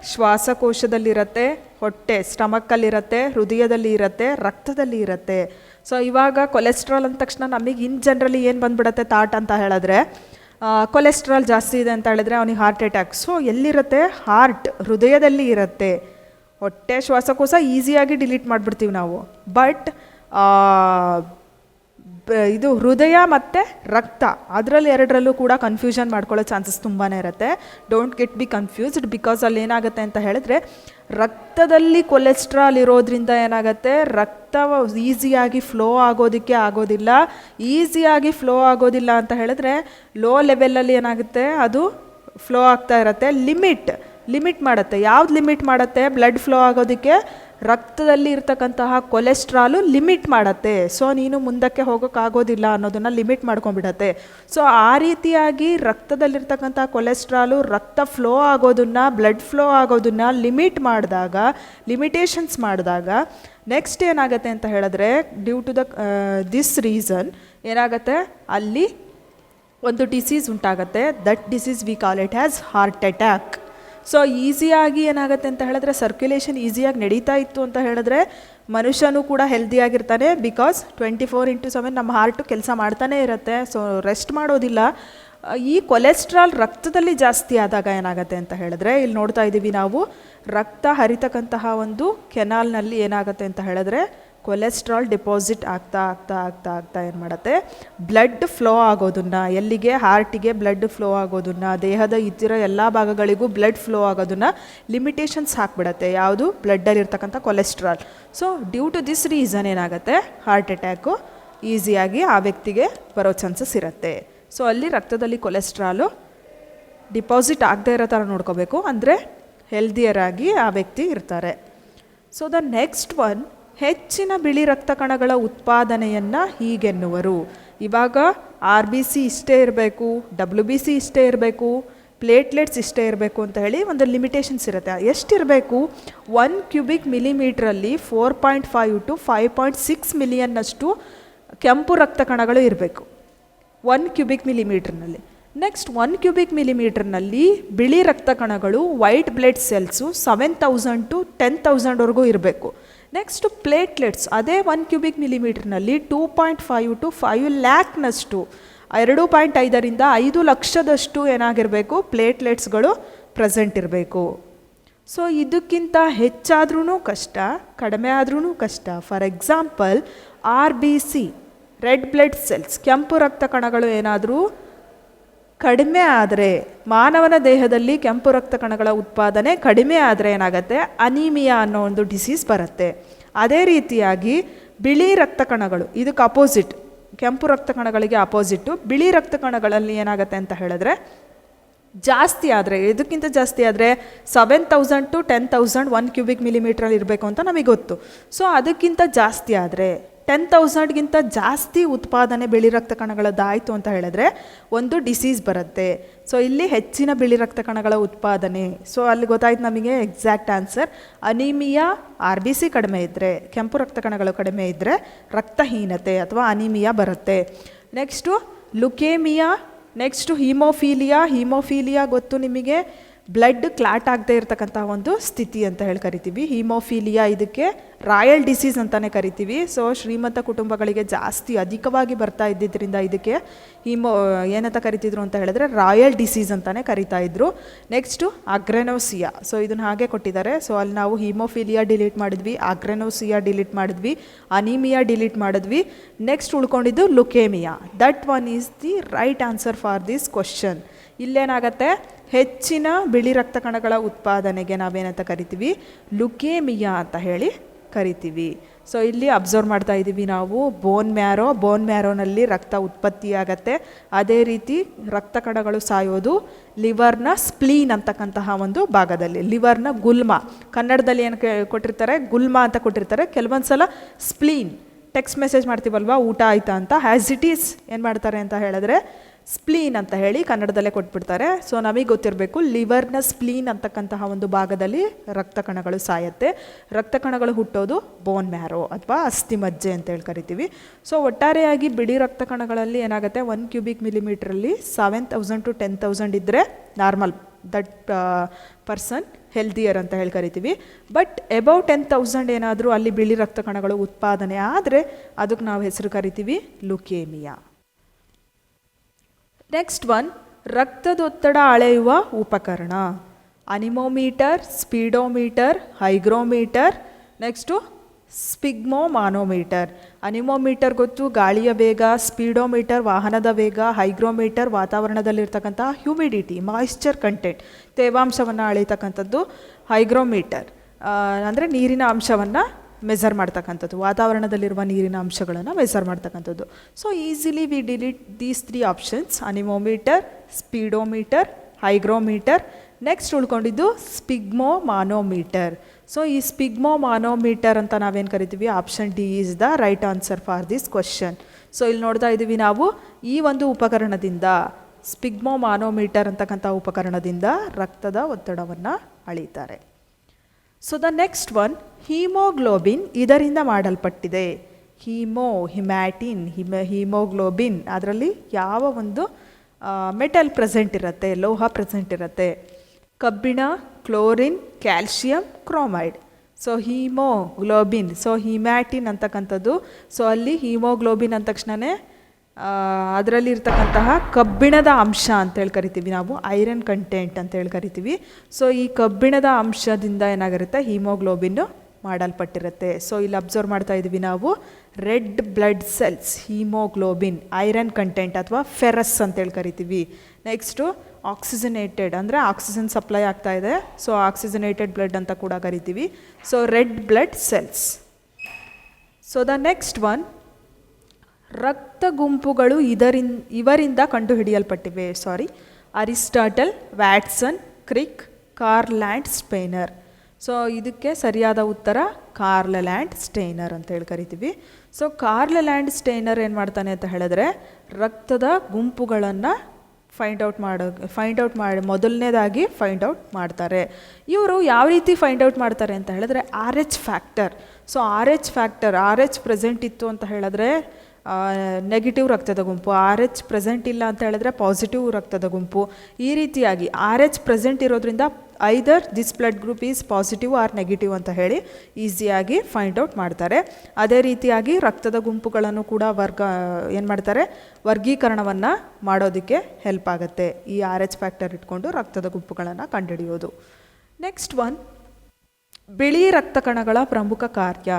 ಶ್ವಾಸಕೋಶದಲ್ಲಿರುತ್ತೆ, ಹೊಟ್ಟೆ ಸ್ಟಮಕ್ಕಲ್ಲಿರುತ್ತೆ, ಹೃದಯದಲ್ಲಿ ಇರುತ್ತೆ, ರಕ್ತದಲ್ಲಿ ಇರುತ್ತೆ. ಸೊ ಇವಾಗ ಕೊಲೆಸ್ಟ್ರಾಲ್ ಅಂದ ತಕ್ಷಣ ನಮಗೆ ಇನ್ ಜನರಲಿ ಏನು ಬಂದ್ಬಿಡುತ್ತೆ ಥಾಟ್ ಅಂತ ಹೇಳಿದ್ರೆ ಕೊಲೆಸ್ಟ್ರಾಲ್ ಜಾಸ್ತಿ ಇದೆ ಅಂತ ಹೇಳಿದ್ರೆ ಅವನಿಗೆ ಹಾರ್ಟ್ ಅಟ್ಯಾಕ್. ಸೊ ಎಲ್ಲಿರುತ್ತೆ? ಹಾರ್ಟ್, ಹೃದಯದಲ್ಲಿ ಇರುತ್ತೆ. ಹೊಟ್ಟೆ ಶ್ವಾಸಕೋಶ ಈಸಿಯಾಗಿ ಡಿಲೀಟ್ ಮಾಡಿಬಿಡ್ತೀವಿ ನಾವು. ಬಟ್ ಇದು ಹೃದಯ ಮತ್ತು ರಕ್ತ ಅದರಲ್ಲಿ ಎರಡರಲ್ಲೂ ಕೂಡ ಕನ್ಫ್ಯೂಷನ್ ಮಾಡ್ಕೊಳ್ಳೋ ಚಾನ್ಸಸ್ ತುಂಬಾ ಇರುತ್ತೆ. Don't get B confused, because ಅಲ್ಲಿ ಏನಾಗುತ್ತೆ ಅಂತ ಹೇಳಿದ್ರೆ ರಕ್ತದಲ್ಲಿ ಕೊಲೆಸ್ಟ್ರಾಲ್ ಇರೋದ್ರಿಂದ ಏನಾಗುತ್ತೆ, ರಕ್ತ ಈಸಿಯಾಗಿ ಫ್ಲೋ ಆಗೋದಿಲ್ಲ. ಈಸಿಯಾಗಿ ಫ್ಲೋ ಆಗೋದಿಲ್ಲ ಅಂತ ಹೇಳಿದ್ರೆ ಲೋ ಲೆವೆಲಲ್ಲಿ ಏನಾಗುತ್ತೆ, ಅದು ಫ್ಲೋ ಆಗ್ತಾ ಇರುತ್ತೆ. ಲಿಮಿಟ್ ಲಿಮಿಟ್ ಮಾಡುತ್ತೆ. ಯಾವ್ದು ಲಿಮಿಟ್ ಮಾಡುತ್ತೆ? ಬ್ಲಡ್ ಫ್ಲೋ ಆಗೋದಕ್ಕೆ ರಕ್ತದಲ್ಲಿ ಇರ್ತಕ್ಕಂತಹ ಕೊಲೆಸ್ಟ್ರಾಲು ಲಿಮಿಟ್ ಮಾಡುತ್ತೆ. ಸೊ ನೀನು ಮುಂದಕ್ಕೆ ಹೋಗೋಕ್ಕಾಗೋದಿಲ್ಲ ಅನ್ನೋದನ್ನು ಲಿಮಿಟ್ ಮಾಡ್ಕೊಂಡ್ಬಿಡತ್ತೆ. ಸೊ ಆ ರೀತಿಯಾಗಿ ರಕ್ತದಲ್ಲಿರ್ತಕ್ಕಂಥ ಕೊಲೆಸ್ಟ್ರಾಲು ರಕ್ತ ಫ್ಲೋ ಆಗೋದನ್ನು, ಬ್ಲಡ್ ಫ್ಲೋ ಆಗೋದನ್ನು ಲಿಮಿಟೇಷನ್ಸ್ ಮಾಡಿದಾಗ ನೆಕ್ಸ್ಟ್ ಏನಾಗುತ್ತೆ ಅಂತ ಹೇಳಿದ್ರೆ, ಡ್ಯೂ ಟು ದಿಸ್ ರೀಸನ್ ಏನಾಗುತ್ತೆ, ಅಲ್ಲಿ ಒಂದು ಡಿಸೀಸ್ ಉಂಟಾಗುತ್ತೆ. That disease we call it as heart attack. So ಈಸಿಯಾಗಿ ಏನಾಗುತ್ತೆ ಅಂತ ಹೇಳಿದ್ರೆ, ಸರ್ಕ್ಯುಲೇಷನ್ ಈಸಿಯಾಗಿ ನಡೀತಾ ಇತ್ತು ಅಂತ ಹೇಳಿದ್ರೆ ಮನುಷ್ಯನೂ ಕೂಡ ಹೆಲ್ದಿಯಾಗಿರ್ತಾನೆ. ಬಿಕಾಸ್ 24/7 ನಮ್ಮ ಹಾರ್ಟು ಕೆಲಸ ಮಾಡ್ತಾನೇ ಇರುತ್ತೆ. ಸೊ ರೆಸ್ಟ್ ಮಾಡೋದಿಲ್ಲ. ಈ ಕೊಲೆಸ್ಟ್ರಾಲ್ ರಕ್ತದಲ್ಲಿ ಜಾಸ್ತಿ ಆದಾಗ ಏನಾಗುತ್ತೆ ಅಂತ ಹೇಳಿದ್ರೆ, ಇಲ್ಲಿ ನೋಡ್ತಾ ಇದ್ದೀವಿ ನಾವು, ರಕ್ತ ಹರಿತಕ್ಕಂತಹ ಒಂದು ಕೆನಾಲ್ನಲ್ಲಿ ಏನಾಗುತ್ತೆ ಅಂತ ಹೇಳಿದ್ರೆ ಕೊಲೆಸ್ಟ್ರಾಲ್ ಡಿಪಾಸಿಟ್ ಆಗ್ತಾ ಏನು ಮಾಡುತ್ತೆ, ಬ್ಲಡ್ ಫ್ಲೋ ಆಗೋದನ್ನು, ಎಲ್ಲಿಗೆ, ಹಾರ್ಟಿಗೆ ಬ್ಲಡ್ ಫ್ಲೋ ಆಗೋದನ್ನು, ದೇಹದ ಇತರ ಎಲ್ಲ ಭಾಗಗಳಿಗೂ ಬ್ಲಡ್ ಫ್ಲೋ ಆಗೋದನ್ನು ಲಿಮಿಟೇಷನ್ಸ್ ಹಾಕ್ಬಿಡತ್ತೆ. ಯಾವುದು? ಬ್ಲಡ್ಡಲ್ಲಿರ್ತಕ್ಕಂಥ cholesterol. So due to this reason ಏನಾಗುತ್ತೆ, ಹಾರ್ಟ್ ಅಟ್ಯಾಕು ಈಸಿಯಾಗಿ ಆ ವ್ಯಕ್ತಿಗೆ ಬರೋ ಚಾನ್ಸಸ್ ಇರುತ್ತೆ. ಸೊ ಅಲ್ಲಿ ರಕ್ತದಲ್ಲಿ ಕೊಲೆಸ್ಟ್ರಾಲು ಡಿಪಾಸಿಟ್ ಆಗದೆ ಇರೋ ಥರ ನೋಡ್ಕೋಬೇಕು. ಅಂದರೆ ಹೆಲ್ದಿಯರ್ ಆಗಿ ಆ ವ್ಯಕ್ತಿ ಇರ್ತಾರೆ. ಸೊ ದ ನೆಕ್ಸ್ಟ್ ಒನ್, ಹೆಚ್ಚಿನ ಬಿಳಿ ರಕ್ತ ಕಣಗಳ ಉತ್ಪಾದನೆಯನ್ನು ಹೀಗೆನ್ನುವರು. ಇವಾಗ RBC ಇಷ್ಟೇ ಇರಬೇಕು, WBC ಇಷ್ಟೇ ಇರಬೇಕು, ಪ್ಲೇಟ್ಲೆಟ್ಸ್ ಇಷ್ಟೇ ಇರಬೇಕು ಅಂತ ಹೇಳಿ ಒಂದು ಲಿಮಿಟೇಷನ್ಸ್ ಇರುತ್ತೆ. ಎಷ್ಟಿರಬೇಕು? 1 ಕ್ಯೂಬಿಕ್ ಮಿಲಿಮೀಟ್ರಲ್ಲಿ 4.5 to 5.6 ಮಿಲಿಯನ್ನಷ್ಟು ಕೆಂಪು ರಕ್ತ ಕಣಗಳು ಇರಬೇಕು 1 ಕ್ಯೂಬಿಕ್ ಮಿಲಿಮೀಟ್ರ್ನಲ್ಲಿ. ನೆಕ್ಸ್ಟ್ 1 ಕ್ಯೂಬಿಕ್ ಮಿಲಿಮೀಟ್ರ್ನಲ್ಲಿ ಬಿಳಿ ರಕ್ತ ಕಣಗಳು, ವೈಟ್ ಬ್ಲಡ್ ಸೆಲ್ಸು 7,000 to 10,000ವರೆಗೂ ಇರಬೇಕು. ನೆಕ್ಸ್ಟು ಪ್ಲೇಟ್ಲೆಟ್ಸ್, ಅದೇ 1 ಕ್ಯೂಬಿಕ್ ಮಿಲಿಮೀಟ್ರ್ನಲ್ಲಿ 2.5 to 5 ಲ್ಯಾಕ್ನಷ್ಟು, 2.5ರಿಂದ 5 ಲಕ್ಷದಷ್ಟು ಏನಾಗಿರಬೇಕು, ಪ್ಲೇಟ್ಲೆಟ್ಸ್ಗಳು ಪ್ರೆಸೆಂಟ್ ಇರಬೇಕು. ಸೊ ಇದಕ್ಕಿಂತ ಹೆಚ್ಚಾದ್ರೂ ಕಷ್ಟ, ಕಡಿಮೆ ಆದ್ರೂ ಕಷ್ಟ. For example RBC, red blood cells, ಕೆಂಪು ರಕ್ತ ಕಣಗಳು ಏನಾದರೂ ಕಡಿಮೆ ಆದರೆ, ಮಾನವನ ದೇಹದಲ್ಲಿ ಕೆಂಪು ರಕ್ತ ಕಣಗಳ ಉತ್ಪಾದನೆ ಕಡಿಮೆ ಆದರೆ ಏನಾಗುತ್ತೆ, ಅನೀಮಿಯಾ ಅನ್ನೋ ಒಂದು ಡಿಸೀಸ್ ಬರುತ್ತೆ. ಅದೇ ರೀತಿಯಾಗಿ ಬಿಳಿ ರಕ್ತ ಕಣಗಳು, ಇದಕ್ಕೆ ಅಪೋಸಿಟ್, ಕೆಂಪು ರಕ್ತ ಕಣಗಳಿಗೆ ಅಪೋಸಿಟ್ಟು ಬಿಳಿ ರಕ್ತ ಕಣಗಳಲ್ಲಿ ಏನಾಗುತ್ತೆ ಅಂತ ಹೇಳಿದ್ರೆ, ಜಾಸ್ತಿ ಆದರೆ, ಇದಕ್ಕಿಂತ ಜಾಸ್ತಿ ಆದರೆ 7,000 to 10,000 1 ಕ್ಯೂಬಿಕ್ ಮಿಲಿಮೀಟ್ರಲ್ಲಿ ಇರಬೇಕು ಅಂತ ನಮಗೆ ಗೊತ್ತು. ಸೊ ಅದಕ್ಕಿಂತ ಜಾಸ್ತಿ ಆದರೆ, 10,000ಗಿಂತ ಜಾಸ್ತಿ ಉತ್ಪಾದನೆ ಬಿಳಿ ರಕ್ತ ಕಣಗಳದ್ದಾಯಿತು ಅಂತ ಹೇಳಿದ್ರೆ ಒಂದು ಡಿಸೀಸ್ ಬರುತ್ತೆ. ಸೊ ಇಲ್ಲಿ ಹೆಚ್ಚಿನ ಬಿಳಿ ರಕ್ತ ಕಣಗಳ ಉತ್ಪಾದನೆ. ಸೊ ಅಲ್ಲಿ ಗೊತ್ತಾಯ್ತು ನಮಗೆ ಎಕ್ಸಾಕ್ಟ್ ಆನ್ಸರ್. ಅನಿಮಿಯಾ, RBC ಕಡಿಮೆ ಇದ್ದರೆ, ಕೆಂಪು ರಕ್ತ ಕಣಗಳು ಕಡಿಮೆ ಇದ್ದರೆ ರಕ್ತಹೀನತೆ ಅಥವಾ ಅನಿಮಿಯಾ ಬರುತ್ತೆ. ನೆಕ್ಸ್ಟು ಲುಕೇಮಿಯಾ, ನೆಕ್ಸ್ಟು ಹೀಮೋಫೀಲಿಯಾ ಗೊತ್ತು ನಿಮಗೆ, ಬ್ಲಡ್ ಕ್ಲಾಟ್ ಆಗದೆ ಇರತಕ್ಕಂಥ ಒಂದು ಸ್ಥಿತಿ ಅಂತ ಹೇಳಿ ಕರಿತೀವಿ. ಹೀಮೋಫೀಲಿಯಾ ಇದಕ್ಕೆ ರಾಯಲ್ ಡಿಸೀಸ್ ಅಂತಲೇ ಕರಿತೀವಿ. ಸೊ ಶ್ರೀಮಂತ ಕುಟುಂಬಗಳಿಗೆ ಜಾಸ್ತಿ ಅಧಿಕವಾಗಿ ಬರ್ತಾ ಇದ್ದಿದ್ದರಿಂದ ಇದಕ್ಕೆ ಏನಂತ ಕರಿತಿದ್ರು ಅಂತ ಹೇಳಿದ್ರೆ ರಾಯಲ್ ಡಿಸೀಸ್ ಅಂತಲೇ ಕರಿತಾ ಇದ್ರು. ನೆಕ್ಸ್ಟು ಅಗ್ರೆನೋಸಿಯಾ, ಸೊ ಇದನ್ನು ಹಾಗೆ ಕೊಟ್ಟಿದ್ದಾರೆ. ಸೊ ಅಲ್ಲಿ ನಾವು ಹೀಮೋಫೀಲಿಯಾ ಡಿಲೀಟ್ ಮಾಡಿದ್ವಿ, ಅಗ್ರೆನೋಸಿಯಾ ಡಿಲೀಟ್ ಮಾಡಿದ್ವಿ, ಅನಿಮಿಯಾ ಡಿಲೀಟ್ ಮಾಡಿದ್ವಿ. ನೆಕ್ಸ್ಟ್ ಉಳ್ಕೊಂಡಿದ್ದು leukaemia. That one is the right answer for this question. ಇಲ್ಲೇನಾಗತ್ತೆ, ಹೆಚ್ಚಿನ ಬಿಳಿ ರಕ್ತ ಕಣಗಳ ಉತ್ಪಾದನೆಗೆ ನಾವೇನಂತ ಕರಿತೀವಿ, ಲುಕೇಮಿಯಾ ಅಂತ ಹೇಳಿ ಕರಿತೀವಿ. ಸೊ ಇಲ್ಲಿ ಅಬ್ಸರ್ವ್ ಮಾಡ್ತಾ ಇದ್ದೀವಿ ನಾವು, ಬೋನ್ ಮ್ಯಾರೋನಲ್ಲಿ ರಕ್ತ ಉತ್ಪತ್ತಿಯಾಗತ್ತೆ. ಅದೇ ರೀತಿ ರಕ್ತ ಕಣಗಳು ಸಾಯೋದು ಲಿವರ್ನ ಸ್ಪ್ಲೀನ್ ಅಂತಕ್ಕಂತಹ ಒಂದು ಭಾಗದಲ್ಲಿ, ಲಿವರ್ನ ಗುಲ್ಮ, ಕನ್ನಡದಲ್ಲಿ ಏನು ಕೊಟ್ಟಿರ್ತಾರೆ, ಗುಲ್ಮ ಅಂತ ಕೊಟ್ಟಿರ್ತಾರೆ. ಕೆಲವೊಂದು ಸಲ ಸ್ಪ್ಲೀನ್, ಟೆಕ್ಸ್ಟ್ ಮೆಸೇಜ್ ಮಾಡ್ತೀವಲ್ವ ಊಟ ಆಯಿತಾ ಅಂತ, ಆ್ಯಸ್ ಇಟ್ ಈಸ್ ಏನು ಮಾಡ್ತಾರೆ ಅಂತ ಹೇಳಿದ್ರೆ ಸ್ಪ್ಲೀನ್ ಅಂತ ಹೇಳಿ ಕನ್ನಡದಲ್ಲೇ ಕೊಟ್ಬಿಡ್ತಾರೆ. ಸೊ ನಮಗೆ ಗೊತ್ತಿರಬೇಕು, ಲಿವರ್ನ ಸ್ಪ್ಲೀನ್ ಅಂತಕ್ಕಂತಹ ಒಂದು ಭಾಗದಲ್ಲಿ ರಕ್ತ ಕಣಗಳು ಸಾಯುತ್ತೆ. ರಕ್ತ ಕಣಗಳು ಹುಟ್ಟೋದು ಬೋನ್ ಮ್ಯಾರೋ ಅಥವಾ ಅಸ್ಥಿಮಜ್ಜೆ ಅಂತ ಹೇಳಿ ಕರಿತೀವಿ. ಸೊ ಒಟ್ಟಾರೆಯಾಗಿ ಬಿಳಿ ರಕ್ತ ಕಣಗಳಲ್ಲಿ ಏನಾಗುತ್ತೆ, 1 ಕ್ಯೂಬಿಕ್ ಮಿಲಿಮೀಟ್ರಲ್ಲಿ 7,000 to 10,000 ಇದ್ದರೆ ನಾರ್ಮಲ್, ದಟ್ ಪರ್ಸನ್ ಹೆಲ್ದಿಯರ್ ಅಂತ ಹೇಳಿ ಕರಿತೀವಿ. ಬಟ್ ಎಬೌವ್ 10,000 ಏನಾದರೂ ಅಲ್ಲಿ ಬಿಳಿ ರಕ್ತ ಕಣಗಳು ಉತ್ಪಾದನೆ ಆದರೆ ಅದಕ್ಕೆ ನಾವು ಹೆಸರು ಕರಿತೀವಿ ಲುಕೇಮಿಯಾ. ನೆಕ್ಸ್ಟ್ ಒನ್, ರಕ್ತದೊತ್ತಡ ಅಳೆಯುವ ಉಪಕರಣ. Anemometer, speedometer, hygrometer, next sphygmomanometer. Anemometer ಗೊತ್ತು, ಗಾಳಿಯ ವೇಗ, ಸ್ಪೀಡೋಮೀಟರ್ ವಾಹನದ ವೇಗ, ಹೈಗ್ರೋಮೀಟರ್ ವಾತಾವರಣದಲ್ಲಿರ್ತಕ್ಕಂಥ ಹ್ಯೂಮಿಡಿಟಿ, ಮಾಯಿಶ್ಚರ್ ಕಂಟೆಂಟ್, ತೇವಾಂಶವನ್ನು ಅಳೀತಕ್ಕಂಥದ್ದು. ಹೈಗ್ರೋಮೀಟರ್ ಅಂದರೆ ನೀರಿನ ಅಂಶವನ್ನು ಮೆಜರ್ ಮಾಡ್ತಕ್ಕಂಥದ್ದು, ವಾತಾವರಣದಲ್ಲಿರುವ ನೀರಿನ ಅಂಶಗಳನ್ನು ಮೆಜರ್ ಮಾಡ್ತಕ್ಕಂಥದ್ದು. So easily we delete these 3 options, anemometer, speedometer, hygrometer. Next ಉಳ್ಕೊಂಡಿದ್ದು ಸ್ಪಿಗ್ಮೋಮಾನೋಮೀಟರ್. ಸೊ ಈ ಸ್ಪಿಗ್ಮೋಮಾನೋಮೀಟರ್ ಅಂತ ನಾವೇನು ಕರಿತೀವಿ, option D is the right answer for this question. So ಇಲ್ಲಿ ನೋಡ್ತಾ ಇದ್ದೀವಿ ನಾವು ಈ ಒಂದು ಉಪಕರಣದಿಂದ, ಸ್ಪಿಗ್ಮೋಮಾನೋಮೀಟರ್ ಅಂತಕ್ಕಂಥ ಉಪಕರಣದಿಂದ ರಕ್ತದ ಒತ್ತಡವನ್ನು ಅಳೀತಾರೆ. So the next one, haemoglobin ಇದರಿಂದ ಮಾಡಲ್ಪಟ್ಟಿದೆ. ಹೀಮೋಗ್ಲೋಬಿನ್ ಅದರಲ್ಲಿ ಯಾವ ಒಂದು ಮೆಟಲ್ ಪ್ರೆಸೆಂಟ್ ಇರುತ್ತೆ, ಲೋಹ ಪ್ರೆಸೆಂಟ್ ಇರುತ್ತೆ. ಕಬ್ಬಿಣ, chlorine, calcium, chromide. So haemoglobin, so haematin ಅಂತಕ್ಕಂಥದ್ದು. ಸೊ ಅಲ್ಲಿ ಹೀಮೋಗ್ಲೋಬಿನ್ ಅಂದ ತಕ್ಷಣವೇ ಅದರಲ್ಲಿ ಇರ್ತಕ್ಕಂತಹ ಕಬ್ಬಿಣದ ಅಂಶ ಅಂತೇಳಿ ಕರಿತೀವಿ ನಾವು, ಐರನ್ ಕಂಟೆಂಟ್ ಅಂತೇಳಿ ಕರಿತೀವಿ. ಸೊ ಈ ಕಬ್ಬಿಣದ ಅಂಶದಿಂದ ಏನಾಗಿರುತ್ತೆ, ಹೀಮೋಗ್ಲೋಬಿನ್ನು ಮಾಡಲ್ಪಟ್ಟಿರುತ್ತೆ. ಸೊ ಇಲ್ಲಿ ಅಬ್ಸರ್ವ್ ಮಾಡ್ತಾ ಇದ್ದೀವಿ ನಾವು, red blood cells, haemoglobin, iron content ಅಥವಾ ಫೆರಸ್ ಅಂತೇಳಿ ಕರಿತೀವಿ. ನೆಕ್ಸ್ಟು ಆಕ್ಸಿಜನೇಟೆಡ್ ಅಂದರೆ ಆಕ್ಸಿಜನ್ ಸಪ್ಲೈ ಆಗ್ತಾ ಇದೆ, ಸೊ ಆಕ್ಸಿಜನೇಟೆಡ್ ಬ್ಲಡ್ ಅಂತ ಕೂಡ ಕರಿತೀವಿ. So red blood cells. So the next one, ರಕ್ತ ಗುಂಪುಗಳು ಇವರಿಂದ ಕಂಡುಹಿಡಿಯಲ್ಪಟ್ಟಿವೆ. Aristotle, Watson, Crick, Karl Landsteiner. So ಇದಕ್ಕೆ ಸರಿಯಾದ ಉತ್ತರ ಕಾರ್ಲ್ ಲ್ಯಾಂಡ್ ಸ್ಟೈನರ್ ಅಂತ ಹೇಳಿ ಕರಿತೀವಿ. ಸೊ ಕಾರ್ಲ್ ಲ್ಯಾಂಡ್ ಸ್ಟೈನರ್ ಏನು ಮಾಡ್ತಾನೆ ಅಂತ ಹೇಳಿದ್ರೆ, ರಕ್ತದ ಗುಂಪುಗಳನ್ನು ಫೈಂಡ್ ಔಟ್ ಮೊದಲನೇದಾಗಿ ಫೈಂಡ್ ಔಟ್ ಮಾಡ್ತಾರೆ. ಇವರು ಯಾವ ರೀತಿ ಫೈಂಡ್ ಔಟ್ ಮಾಡ್ತಾರೆ ಅಂತ ಹೇಳಿದ್ರೆ, RH factor. So RH present ಇತ್ತು ಅಂತ ಹೇಳಿದ್ರೆ ನೆಗೆಟಿವ್ ರಕ್ತದ ಗುಂಪು, RH ಪ್ರೆಸೆಂಟ್ ಇಲ್ಲ ಅಂತ ಹೇಳಿದ್ರೆ ಪಾಸಿಟಿವ್ ರಕ್ತದ ಗುಂಪು. ಈ ರೀತಿಯಾಗಿ RH ಪ್ರೆಸೆಂಟ್ ಇರೋದ್ರಿಂದ either this blood group is positive or negative ಅಂತ ಹೇಳಿ ಈಸಿಯಾಗಿ ಫೈಂಡ್ ಔಟ್ ಮಾಡ್ತಾರೆ. ಅದೇ ರೀತಿಯಾಗಿ ರಕ್ತದ ಗುಂಪುಗಳನ್ನು ಕೂಡ ವರ್ಗೀಕರಣವನ್ನು ಮಾಡೋದಕ್ಕೆ ಹೆಲ್ಪ್ ಆಗುತ್ತೆ ಈ RH ಫ್ಯಾಕ್ಟರ್ ಇಟ್ಕೊಂಡು ರಕ್ತದ ಗುಂಪುಗಳನ್ನು ಕಂಡುಹಿಡಿಯೋದು. ನೆಕ್ಸ್ಟ್ ಒನ್, ಬಿಳಿ ರಕ್ತ ಕಣಗಳ ಪ್ರಮುಖ ಕಾರ್ಯ.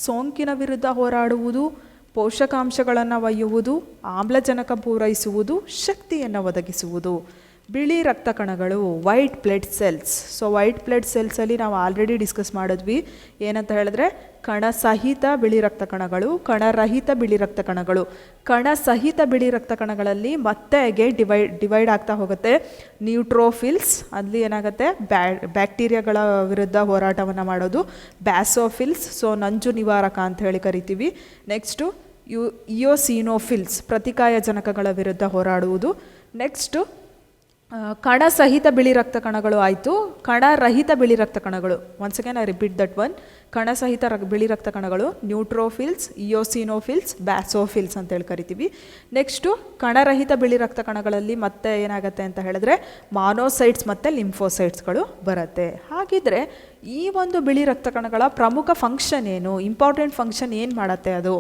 ಸೋಂಕಿನ ವಿರುದ್ಧ ಹೋರಾಡುವುದು, ಪೋಷಕಾಂಶಗಳನ್ನು ಒಯ್ಯುವುದು, ಆಮ್ಲಜನಕ ಪೂರೈಸುವುದು, ಶಕ್ತಿಯನ್ನು ಒದಗಿಸುವುದು. ಬಿಳಿ ರಕ್ತ ಕಣಗಳು, white blood cells. So white blood ಸೆಲ್ಸಲ್ಲಿ ನಾವು ಆಲ್ರೆಡಿ ಡಿಸ್ಕಸ್ ಮಾಡಿದ್ವಿ. ಏನಂತ ಹೇಳಿದ್ರೆ, ಕಣಸಹಿತ ಬಿಳಿ ರಕ್ತ ಕಣಗಳು, ಕಣರಹಿತ ಬಿಳಿ ರಕ್ತ ಕಣಗಳು. ಕಣಸಹಿತ ಬಿಳಿ ರಕ್ತ ಕಣಗಳಲ್ಲಿ ಮತ್ತೆ ಡಿವೈಡ್ ಆಗ್ತಾ ಹೋಗುತ್ತೆ. ನ್ಯೂಟ್ರೋಫಿಲ್ಸ್, ಅಲ್ಲಿ ಏನಾಗುತ್ತೆ, ಬ್ಯಾಕ್ಟೀರಿಯಾಗಳ ವಿರುದ್ಧ ಹೋರಾಟವನ್ನು ಮಾಡೋದು. ಬ್ಯಾಸೋಫಿಲ್ಸ್, ಸೊ ನಂಜು ನಿವಾರಕ ಅಂತ ಹೇಳಿ ಕರಿತೀವಿ. ನೆಕ್ಸ್ಟು ಇಯೋಸಿನೋಫಿಲ್ಸ್, ಪ್ರತಿಕಾಯಜನಕಗಳ ವಿರುದ್ಧ ಹೋರಾಡುವುದು. ನೆಕ್ಸ್ಟು ಕಣಸಹಿತ ಬಿಳಿ ರಕ್ತ ಕಣಗಳು ಆಯಿತು. ಕಣರಹಿತ ಬಿಳಿ ರಕ್ತ ಕಣಗಳು, once again I repeat that one. ಕಣಸಹಿತ ಬಿಳಿ ರಕ್ತ ಕಣಗಳು ನ್ಯೂಟ್ರೋಫಿಲ್ಸ್, ಇಯೋಸಿನೋಫಿಲ್ಸ್, ಬ್ಯಾಸೋಫಿಲ್ಸ್ ಅಂತೇಳಿ ಕರಿತೀವಿ. ನೆಕ್ಸ್ಟು ಕಣರಹಿತ ಬಿಳಿ ರಕ್ತ ಕಣಗಳಲ್ಲಿ ಮತ್ತೆ ಏನಾಗುತ್ತೆ ಅಂತ ಹೇಳಿದ್ರೆ ಮಾನೋಸೈಟ್ಸ್ ಮತ್ತು ಲಿಂಫೋಸೈಟ್ಸ್ಗಳು ಬರುತ್ತೆ. ಹಾಗಿದ್ರೆ ಈ ಒಂದು ಬಿಳಿ ರಕ್ತ ಕಣಗಳ ಪ್ರಮುಖ ಫಂಕ್ಷನ್ ಏನು, ಇಂಪಾರ್ಟೆಂಟ್ ಫಂಕ್ಷನ್ ಏನು ಮಾಡುತ್ತೆ, ಅದು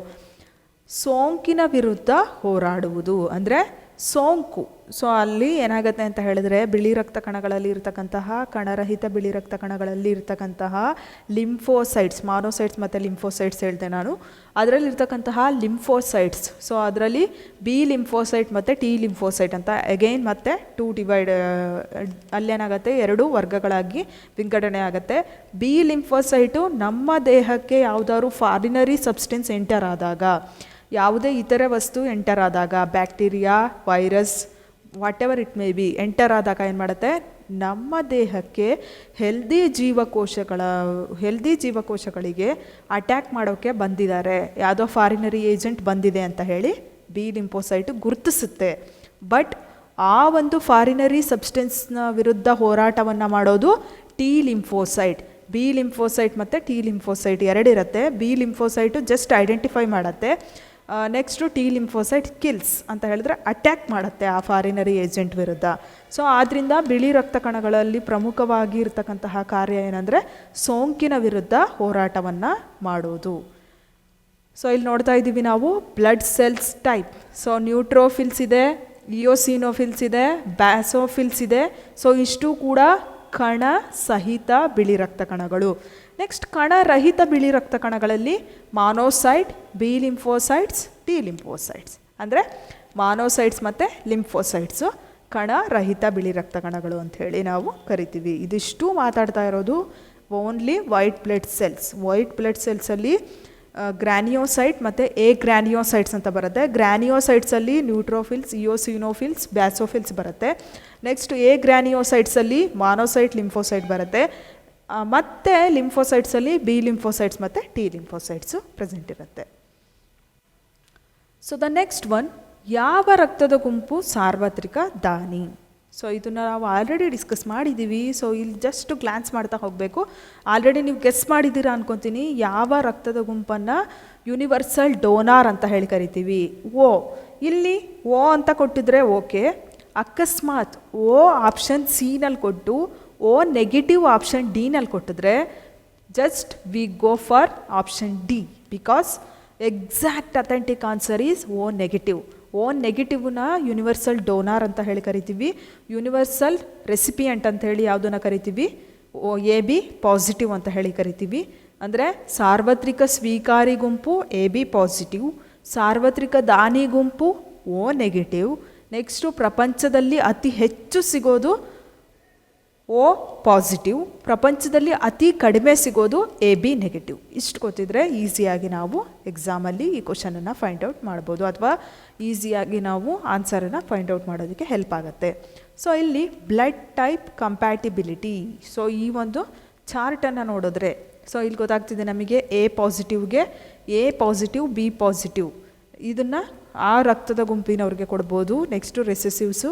ಸೋಂಕಿನ ವಿರುದ್ಧ ಹೋರಾಡುವುದು. ಅಂದರೆ ಸೋಂಕು. ಸೊ ಅಲ್ಲಿ ಏನಾಗುತ್ತೆ ಅಂತ ಹೇಳಿದ್ರೆ, ಬಿಳಿ ರಕ್ತ ಕಣಗಳಲ್ಲಿ ಇರ್ತಕ್ಕಂತಹ, ಕಣರಹಿತ ಬಿಳಿ ರಕ್ತ ಕಣಗಳಲ್ಲಿ ಇರ್ತಕ್ಕಂತಹ ಲಿಂಫೋಸೈಟ್ಸ್, ಮಾನೋಸೈಟ್ಸ್ ಮತ್ತು ಲಿಂಫೋಸೈಟ್ಸ್ ಹೇಳಿದೆ ನಾನು. ಅದರಲ್ಲಿ ಇರ್ತಕ್ಕಂತಹ ಲಿಂಫೋಸೈಟ್ಸ್, ಸೊ ಅದರಲ್ಲಿ ಬಿ ಲಿಂಫೋಸೈಟ್ ಮತ್ತು ಟಿ ಲಿಂಫೋಸೈಟ್ ಅಂತ ಅಗೈನ್ ಮತ್ತೆ ಅಲ್ಲೇನಾಗುತ್ತೆ, ಎರಡು ವರ್ಗಗಳಾಗಿ ವಿಂಗಡಣೆ ಆಗುತ್ತೆ. ಬಿ ಲಿಂಫೋಸೈಟು ನಮ್ಮ ದೇಹಕ್ಕೆ ಯಾವುದಾದ್ರು ಫಾರಿನರಿ ಸಬ್ಸ್ಟೆನ್ಸ್ ಎಂಟರ್ ಆದಾಗ, ಯಾವುದೇ ಇತರೆ ವಸ್ತು ಎಂಟರ್ ಆದಾಗ, bacteria, virus, what ever it may be enter ಆದಾಗ ಏನು ಮಾಡುತ್ತೆ, ನಮ್ಮ ದೇಹಕ್ಕೆ ಹೆಲ್ದಿ ಜೀವಕೋಶಗಳಿಗೆ ಅಟ್ಯಾಕ್ ಮಾಡೋಕ್ಕೆ ಬಂದಿದ್ದಾರೆ, ಯಾವುದೋ ಫಾರಿನರಿ ಏಜೆಂಟ್ ಬಂದಿದೆ ಅಂತ ಹೇಳಿ ಬಿ ಲಿಂಫೋಸೈಟ್ ಗುರುತಿಸುತ್ತೆ. ಬಟ್ ಆ ಒಂದು ಫಾರಿನರಿ ಸಬ್ಸ್ಟೆನ್ಸ್ನ ವಿರುದ್ಧ ಹೋರಾಟವನ್ನು ಮಾಡೋದು ಟಿ ಲಿಂಫೋಸೈಟ್. ಬಿ ಲಿಂಫೋಸೈಟ್ ಮತ್ತು ಟಿ ಲಿಂಫೋಸೈಟ್ ಎರಡಿರುತ್ತೆ. ಬಿ ಲಿಂಫೋಸೈಟು ಜಸ್ಟ್ ಐಡೆಂಟಿಫೈ ಮಾಡುತ್ತೆ. ನೆಕ್ಸ್ಟು ಟಿ ಲಿಂಫೋಸೈಟ್ ಕಿಲ್ಸ್ ಅಂತ ಹೇಳಿದ್ರೆ ಅಟ್ಯಾಕ್ ಮಾಡುತ್ತೆ ಆ ಫಾರಿನರಿ ಏಜೆಂಟ್ ವಿರುದ್ಧ. ಸೊ ಆದ್ದರಿಂದ ಬಿಳಿ ರಕ್ತ ಕಣಗಳಲ್ಲಿ ಪ್ರಮುಖವಾಗಿ ಇರತಕ್ಕಂತಹ ಕಾರ್ಯ ಏನಂದರೆ ಸೋಂಕಿನ ವಿರುದ್ಧ ಹೋರಾಟವನ್ನು ಮಾಡೋದು. ಸೊ ಇಲ್ಲಿ ನೋಡ್ತಾ ಇದ್ದೀವಿ ನಾವು blood cells type. So neutrophils ಇದೆ, ಇಯೋಸಿನೋಫಿಲ್ಸ್ ಇದೆ, ಬ್ಯಾಸೋಫಿಲ್ಸ್ ಇದೆ. ಸೊ ಇಷ್ಟು ಕೂಡ ಕಣ ಸಹಿತ ಬಿಳಿ ರಕ್ತ ಕಣಗಳು. ನೆಕ್ಸ್ಟ್ ಕಣರಹಿತ ಬಿಳಿ ರಕ್ತ ಕಣಗಳಲ್ಲಿ ಮಾನೋಸೈಟ್, ಬಿ ಲಿಂಫೋಸೈಟ್ಸ್, ಟಿ ಲಿಂಫೋಸೈಟ್ಸ್. ಅಂದರೆ ಮಾನೋಸೈಟ್ಸ್ ಮತ್ತು ಲಿಂಫೋಸೈಟ್ಸು ಕಣರಹಿತ ಬಿಳಿ ರಕ್ತ ಕಣಗಳು ಅಂಥೇಳಿ ನಾವು ಕರಿತೀವಿ. ಇದಿಷ್ಟು ಮಾತಾಡ್ತಾ ಇರೋದು only white blood cells. White blood ಸೆಲ್ಸಲ್ಲಿ ಗ್ರ್ಯಾನಿಯೋಸೈಟ್ ಮತ್ತು ಎ ಗ್ರ್ಯಾನಿಯೋಸೈಟ್ಸ್ ಅಂತ ಬರುತ್ತೆ. ಗ್ರ್ಯಾನಿಯೋಸೈಟ್ಸಲ್ಲಿ ನ್ಯೂಟ್ರೋಫಿಲ್ಸ್, ಇಯೋಸಿನೋಫಿಲ್ಸ್, ಬ್ಯಾಸೋಫಿಲ್ಸ್ ಬರುತ್ತೆ. ನೆಕ್ಸ್ಟ್ ಎ ಗ್ರ್ಯಾನಿಯೋಸೈಟ್ಸಲ್ಲಿ ಮಾನೋಸೈಟ್, ಲಿಂಫೋಸೈಟ್ ಬರುತ್ತೆ. ಮತ್ತು ಲಿಂಫೋಸೈಟ್ಸಲ್ಲಿ ಬಿ ಲಿಂಫೋಸೈಟ್ಸ್ ಮತ್ತು ಟಿ ಲಿಂಫೋಸೈಟ್ಸು ಪ್ರೆಸೆಂಟ್ ಇರುತ್ತೆ. ಸೊ ದ ನೆಕ್ಸ್ಟ್ ಒನ್, ಯಾವ ರಕ್ತದ ಗುಂಪು ಸಾರ್ವತ್ರಿಕ ದಾನಿ? ಸೊ ಇದನ್ನು ನಾವು ಆಲ್ರೆಡಿ ಡಿಸ್ಕಸ್ ಮಾಡಿದ್ದೀವಿ. ಸೊ ಇಲ್ಲಿ ಜಸ್ಟ್ ಗ್ಲಾನ್ಸ್ ಮಾಡ್ತಾ ಹೋಗಬೇಕು. ಆಲ್ರೆಡಿ ನೀವು ಗೆಸ್ ಮಾಡಿದ್ದೀರಾ ಅನ್ಕೊತೀನಿ. ಯಾವ ರಕ್ತದ ಗುಂಪನ್ನು ಯೂನಿವರ್ಸಲ್ ಡೋನಾರ್ ಅಂತ ಹೇಳಿ ಕರಿತೀವಿ? ಓ. ಇಲ್ಲಿ ಓ ಅಂತ ಕೊಟ್ಟಿದ್ರೆ ಓಕೆ. ಅಕಸ್ಮಾತ್ ಓ ಆಪ್ಷನ್ ಸಿನಲ್ಲಿ ಕೊಟ್ಟು ಓ ನೆಗೆಟಿವ್ ಆಪ್ಷನ್ ಡಿನಲ್ಲಿ ಕೊಟ್ಟಿದ್ರೆ just we go for option D, because exact authentic answer is O negative. O ನೆಗೆಟಿವ್ನ ಯೂನಿವರ್ಸಲ್ ಡೋನಾರ್ ಅಂತ ಹೇಳಿ ಕರಿತೀವಿ. ಯೂನಿವರ್ಸಲ್ ರೆಸಿಪಿಯೆಂಟ್ ಅಂತ ಹೇಳಿ ಯಾವುದನ್ನು ಕರಿತೀವಿ? ಓ ಎ ಬಿ ಪಾಸಿಟಿವ್ ಅಂತ ಹೇಳಿ ಕರಿತೀವಿ. ಅಂದರೆ ಸಾರ್ವತ್ರಿಕ ಸ್ವೀಕಾರಿ ಗುಂಪು ಎ ಬಿ ಪಾಸಿಟಿವ್, ಸಾರ್ವತ್ರಿಕ ದಾನಿ ಗುಂಪು ಓ ನೆಗೆಟಿವ್. ನೆಕ್ಸ್ಟು ಪ್ರಪಂಚದಲ್ಲಿ ಅತಿ ಹೆಚ್ಚು ಸಿಗೋದು ಓ ಪಾಸಿಟಿವ್, ಪ್ರಪಂಚದಲ್ಲಿ ಅತಿ ಕಡಿಮೆ ಸಿಗೋದು ಎ ಬಿ ನೆಗೆಟಿವ್. ಇಷ್ಟು ಗೊತ್ತಿದ್ರೆ ಈಸಿಯಾಗಿ ನಾವು ಎಕ್ಸಾಮಲ್ಲಿ ಈ ಕ್ವಶನನ್ನು ಫೈಂಡ್ ಔಟ್ ಮಾಡ್ಬೋದು, ಅಥವಾ ಈಸಿಯಾಗಿ ನಾವು ಆನ್ಸರನ್ನು ಫೈಂಡ್ ಔಟ್ ಮಾಡೋದಕ್ಕೆ ಹೆಲ್ಪ್ ಆಗುತ್ತೆ. ಸೊ ಇಲ್ಲಿ ಬ್ಲಡ್ ಟೈಪ್ ಕಂಪ್ಯಾಟಿಬಿಲಿಟಿ. ಸೊ ಈ ಒಂದು ಚಾರ್ಟನ್ನು ನೋಡಿದ್ರೆ ಸೊ ಇಲ್ಲಿ ಗೊತ್ತಾಗ್ತಿದೆ ನಮಗೆ ಎ ಪಾಸಿಟಿವ್ಗೆ ಎ ಪಾಸಿಟಿವ್, ಬಿ ಪಾಸಿಟಿವ್ ಇದನ್ನು ಆ ರಕ್ತದ ಗುಂಪಿನವ್ರಿಗೆ ಕೊಡ್ಬೋದು. Next recessives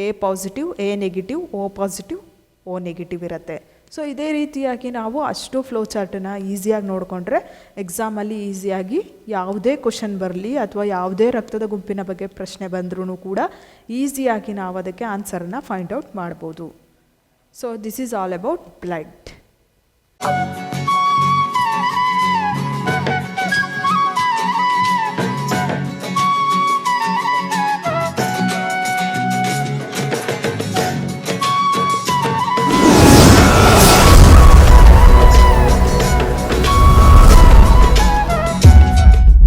A positive, A negative, O positive, O negative ಇರುತ್ತೆ. ಸೊ ಇದೇ ರೀತಿಯಾಗಿ ನಾವು ಅಷ್ಟು ಫ್ಲೋ ಚಾರ್ಟನ್ನು ಈಸಿಯಾಗಿ ನೋಡಿಕೊಂಡ್ರೆ ಎಕ್ಸಾಮಲ್ಲಿ ಈಸಿಯಾಗಿ ಯಾವುದೇ ಕ್ವಶನ್ ಬರಲಿ ಅಥವಾ ಯಾವುದೇ ರಕ್ತದ ಗುಂಪಿನ ಬಗ್ಗೆ ಪ್ರಶ್ನೆ ಬಂದ್ರೂ ಕೂಡ ಈಸಿಯಾಗಿ ನಾವು ಅದಕ್ಕೆ ಆನ್ಸರನ್ನು ಫೈಂಡ್ ಔಟ್ ಮಾಡ್ಬೋದು. So this is all about blood.